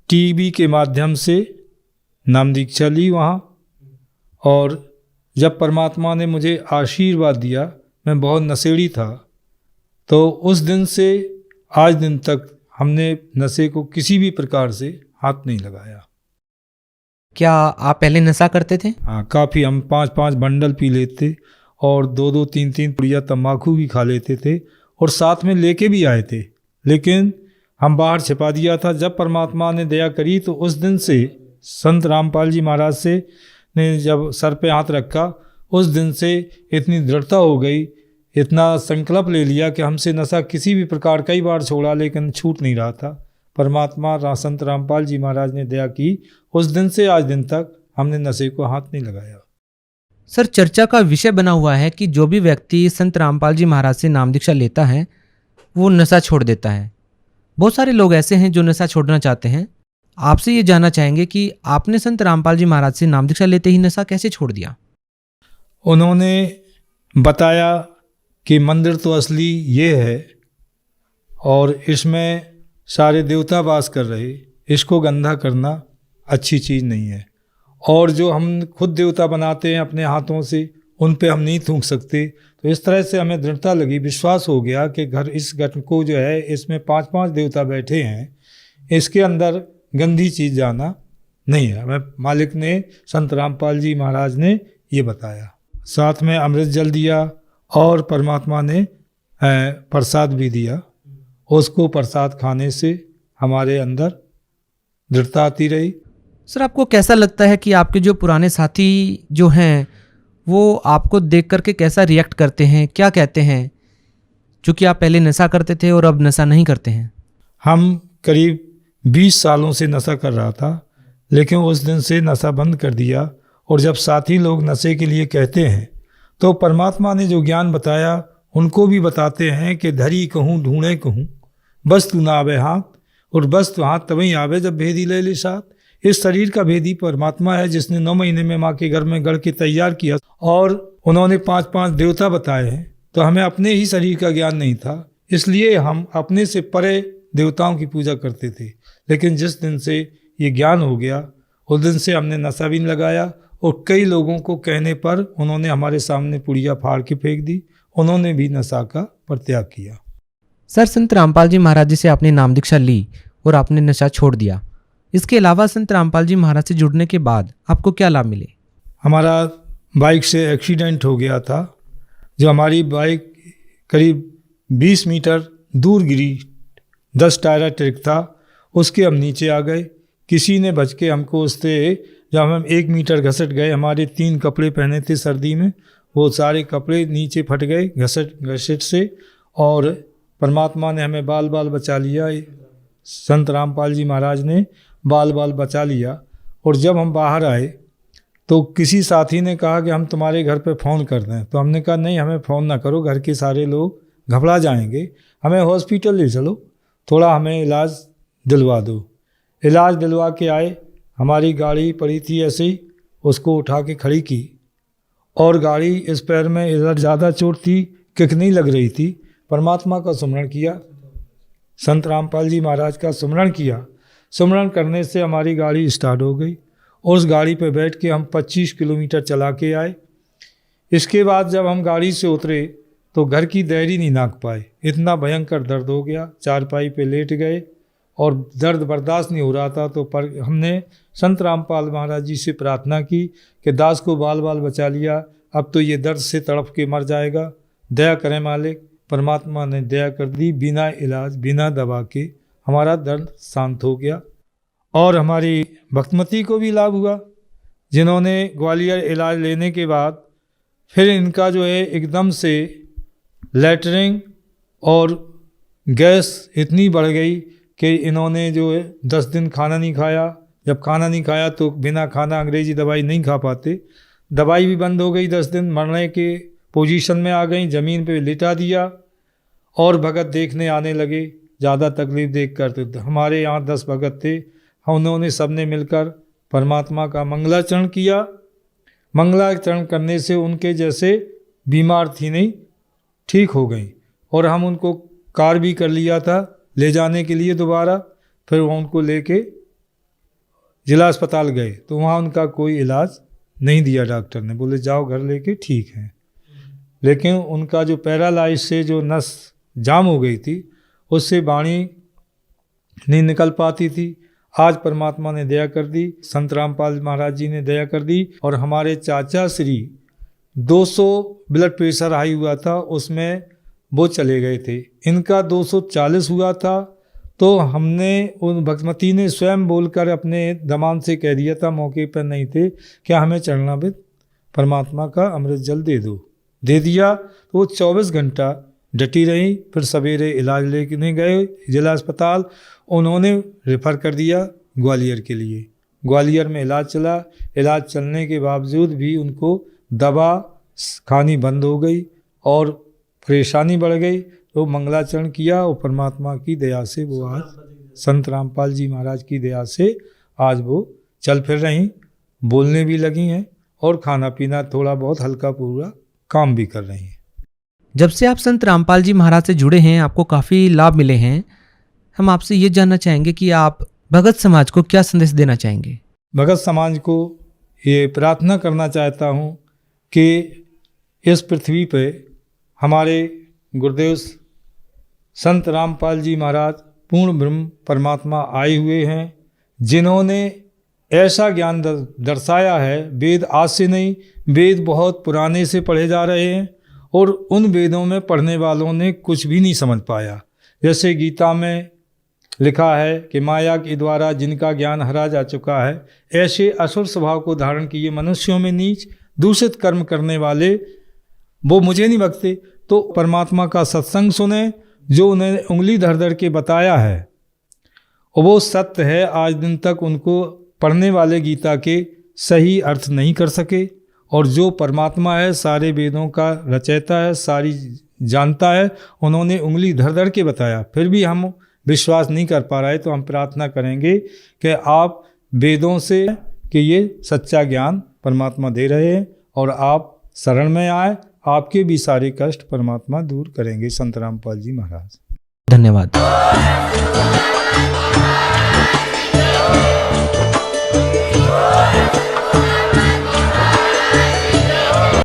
टीवी के माध्यम से नाम दीक्षा ली वहाँ, और जब परमात्मा ने मुझे आशीर्वाद दिया, मैं बहुत नशेड़ी था, तो उस दिन से आज दिन तक हमने नशे को किसी भी प्रकार से हाथ नहीं लगाया। क्या आप पहले नशा करते थे? हाँ, काफ़ी। हम 5-5 बंडल पी लेते और 2-2 3-3 पुड़िया तम्बाकू भी खा लेते थे और साथ में लेके भी आए थे, लेकिन हम बाहर छिपा दिया था। जब परमात्मा ने दया करी तो उस दिन से संत रामपाल जी महाराज से ने जब सर पे हाथ रखा, उस दिन से इतनी दृढ़ता हो गई, इतना संकल्प ले लिया कि हमसे नशा किसी भी प्रकार, कई बार छोड़ा लेकिन छूट नहीं रहा था। परमात्मा संत रामपाल जी महाराज ने दया की, उस दिन से आज दिन तक हमने नशे को हाथ नहीं लगाया। सर, चर्चा का विषय बना हुआ है कि जो भी व्यक्ति संत रामपाल जी महाराज से नाम दीक्षा लेता है वो नशा छोड़ देता है। बहुत सारे लोग ऐसे हैं जो नशा छोड़ना चाहते हैं। आपसे ये जानना चाहेंगे कि आपने संत रामपाल जी महाराज से नाम दीक्षा लेते ही नशा कैसे छोड़ दिया? उन्होंने बताया कि मंदिर तो असली ये है और इसमें सारे देवता वास कर रहे, इसको गंदा करना अच्छी चीज़ नहीं है, और जो हम खुद देवता बनाते हैं अपने हाथों से, उन पे हम नहीं थूक सकते। तो इस तरह से हमें दृढ़ता लगी, विश्वास हो गया कि इस घट को जो है, इसमें 5-5 देवता बैठे हैं, इसके अंदर गंदी चीज़ जाना नहीं है। हमें मालिक ने, संत रामपाल जी महाराज ने ये बताया। साथ में अमृत जल दिया और परमात्मा ने प्रसाद भी दिया। उसको प्रसाद खाने से हमारे अंदर दृढ़ता आती रही। सर, आपको कैसा लगता है कि आपके जो पुराने साथी जो हैं वो आपको देख करके कैसा रिएक्ट करते हैं, क्या कहते हैं, चूँकि आप पहले नशा करते थे और अब नशा नहीं करते हैं? हम करीब 20 सालों से नशा कर रहा था, लेकिन उस दिन से नशा बंद कर दिया। और जब साथी लोग नशे के लिए कहते हैं तो परमात्मा ने जो ज्ञान बताया उनको भी बताते हैं कि धरी कहूँ ढूंढे कहूँ, बस तू ना आवे हाथ, और बस तू हाथ तभी आवे जब भेदी ले ले साथ। इस शरीर का भेदी परमात्मा है, जिसने 9 महीने में माँ के घर में गढ़ के तैयार किया, और उन्होंने 5-5 देवता बताए हैं। तो हमें अपने ही शरीर का ज्ञान नहीं था, इसलिए हम अपने से परे देवताओं की पूजा करते थे। लेकिन जिस दिन से ये ज्ञान हो गया, उस दिन से हमने नशा भी नहीं लगाया, और कई लोगों को कहने पर उन्होंने हमारे सामने पुड़िया फाड़ के फेंक दी, उन्होंने भी नशा का परित्याग किया। सर, संत रामपाल जी महाराज जी से आपने नाम दीक्षा ली और आपने नशा छोड़ दिया, इसके अलावा संत रामपाल जी महाराज से जुड़ने के बाद आपको क्या लाभ मिले? हमारा बाइक से एक्सीडेंट हो गया था, जो हमारी बाइक करीब 20 मीटर दूर गिरी, 10 टायरा ट्रक था, उसके हम नीचे आ गए। किसी ने बच के हमको उससे, जब हम 1 मीटर घसट गए, हमारे 3 कपड़े पहने थे सर्दी में, वो सारे कपड़े नीचे फट गए घसट से, और परमात्मा ने हमें बाल बाल बचा लिया। संत रामपाल जी महाराज ने बाल बाल बचा लिया। और जब हम बाहर आए तो किसी साथी ने कहा कि हम तुम्हारे घर पे फ़ोन कर दें, तो हमने कहा नहीं, हमें फ़ोन ना करो, घर के सारे लोग घबरा जाएंगे, हमें हॉस्पिटल ले चलो, थोड़ा हमें इलाज दिलवा दो। इलाज दिलवा के आए, हमारी गाड़ी पड़ी थी ऐसे ही, उसको उठा के खड़ी की, और गाड़ी इस पैर में इधर ज़्यादा चोट थी, किक नहीं लग रही थी। परमात्मा का सुमरण किया, संत रामपाल जी महाराज का सुमरण किया। सुमरण करने से हमारी गाड़ी स्टार्ट हो गई, और उस गाड़ी पे बैठ के हम 25 किलोमीटर चला के आए। इसके बाद जब हम गाड़ी से उतरे तो घर की दैरी नहीं नाक पाए, इतना भयंकर दर्द हो गया। चारपाई पे लेट गए और दर्द बर्दाश्त नहीं हो रहा था, तो पर हमने संत रामपाल महाराज जी से प्रार्थना की कि दास को बाल बाल बचा लिया, अब तो ये दर्द से तड़प के मर जाएगा, दया करें मालिक। परमात्मा ने दया कर दी, बिना इलाज बिना दवा के हमारा दर्द शांत हो गया। और हमारी भक्तमती को भी लाभ हुआ, जिन्होंने ग्वालियर इलाज लेने के बाद फिर इनका जो है एकदम से लेटरिंग और गैस इतनी बढ़ गई कि इन्होंने जो है 10 दिन खाना नहीं खाया। जब खाना नहीं खाया तो बिना खाना अंग्रेजी दवाई नहीं खा पाते, दवाई भी बंद हो गई। 10 दिन मरने के पोजीशन में आ गई, ज़मीन पे लिटा दिया और भगत देखने आने लगे। ज़्यादा तकलीफ देख कर तो हमारे यहाँ 10 भगत थे, उन्होंने सबने मिलकर परमात्मा का मंगलाचरण किया। मंगलाचरण करने से उनके जैसे बीमार थी नहीं, ठीक हो गई। और हम उनको कार भी कर लिया था ले जाने के लिए दोबारा। फिर उनको लेके जिला अस्पताल गए तो वहाँ उनका कोई इलाज नहीं दिया डॉक्टर ने, बोले जाओ घर लेके ठीक है। लेकिन उनका जो पैरालाइज से जो नस जाम हो गई थी उससे वाणी नहीं निकल पाती थी। आज परमात्मा ने दया कर दी, संत रामपाल महाराज जी ने दया कर दी। और हमारे चाचा श्री 200 ब्लड प्रेशर हाई हुआ था, उसमें वो चले गए थे। इनका 240 हुआ था तो हमने उन भगवती ने स्वयं बोलकर अपने दमान से कह दिया था, मौके पर नहीं थे, क्या हमें चरणामृत परमात्मा का अमृत जल दे दो। दे दिया तो वो 24 घंटा डटी रही। फिर सवेरे इलाज लेने गए जिला अस्पताल, उन्होंने रेफ़र कर दिया ग्वालियर के लिए। ग्वालियर में इलाज चला। इलाज चलने के बावजूद भी उनको दवा खानी बंद हो गई और परेशानी बढ़ गई। तो मंगलाचरण किया और परमात्मा की दया से वो आज संत रामपाल जी महाराज की दया से आज वो चल फिर रही, बोलने भी लगी हैं और खाना पीना थोड़ा बहुत हल्का पूरा काम भी कर रही हैं। जब से आप संत रामपाल जी महाराज से जुड़े हैं आपको काफ़ी लाभ मिले हैं। हम आपसे ये जानना चाहेंगे कि आप भगत समाज को क्या संदेश देना चाहेंगे? भगत समाज को ये प्रार्थना करना चाहता हूँ कि इस पृथ्वी पे हमारे गुरुदेव संत रामपाल जी महाराज पूर्ण ब्रह्म परमात्मा आए हुए हैं, जिन्होंने ऐसा ज्ञान दर्शाया है। वेद आज से नहीं, वेद बहुत पुराने से पढ़े जा रहे हैं और उन वेदों में पढ़ने वालों ने कुछ भी नहीं समझ पाया। जैसे गीता में लिखा है कि माया के द्वारा जिनका ज्ञान हरा जा चुका है, ऐसे असुर स्वभाव को धारण किए मनुष्यों में नीच दूषित कर्म करने वाले वो मुझे नहीं बख्शते। तो परमात्मा का सत्संग सुने जो उन्हें उंगली धर धर के बताया है और वो सत्य है। आज दिन तक उनको पढ़ने वाले गीता के सही अर्थ नहीं कर सके। और जो परमात्मा है, सारे वेदों का रचयिता है, सारी जानता है, उन्होंने उंगली धर धर के बताया, फिर भी हम विश्वास नहीं कर पा रहे। तो हम प्रार्थना करेंगे कि आप वेदों से कि ये सच्चा ज्ञान परमात्मा दे रहे हैं और आप शरण में आए, आपके भी सारे कष्ट परमात्मा दूर करेंगे। संत रामपाल जी महाराज। धन्यवाद।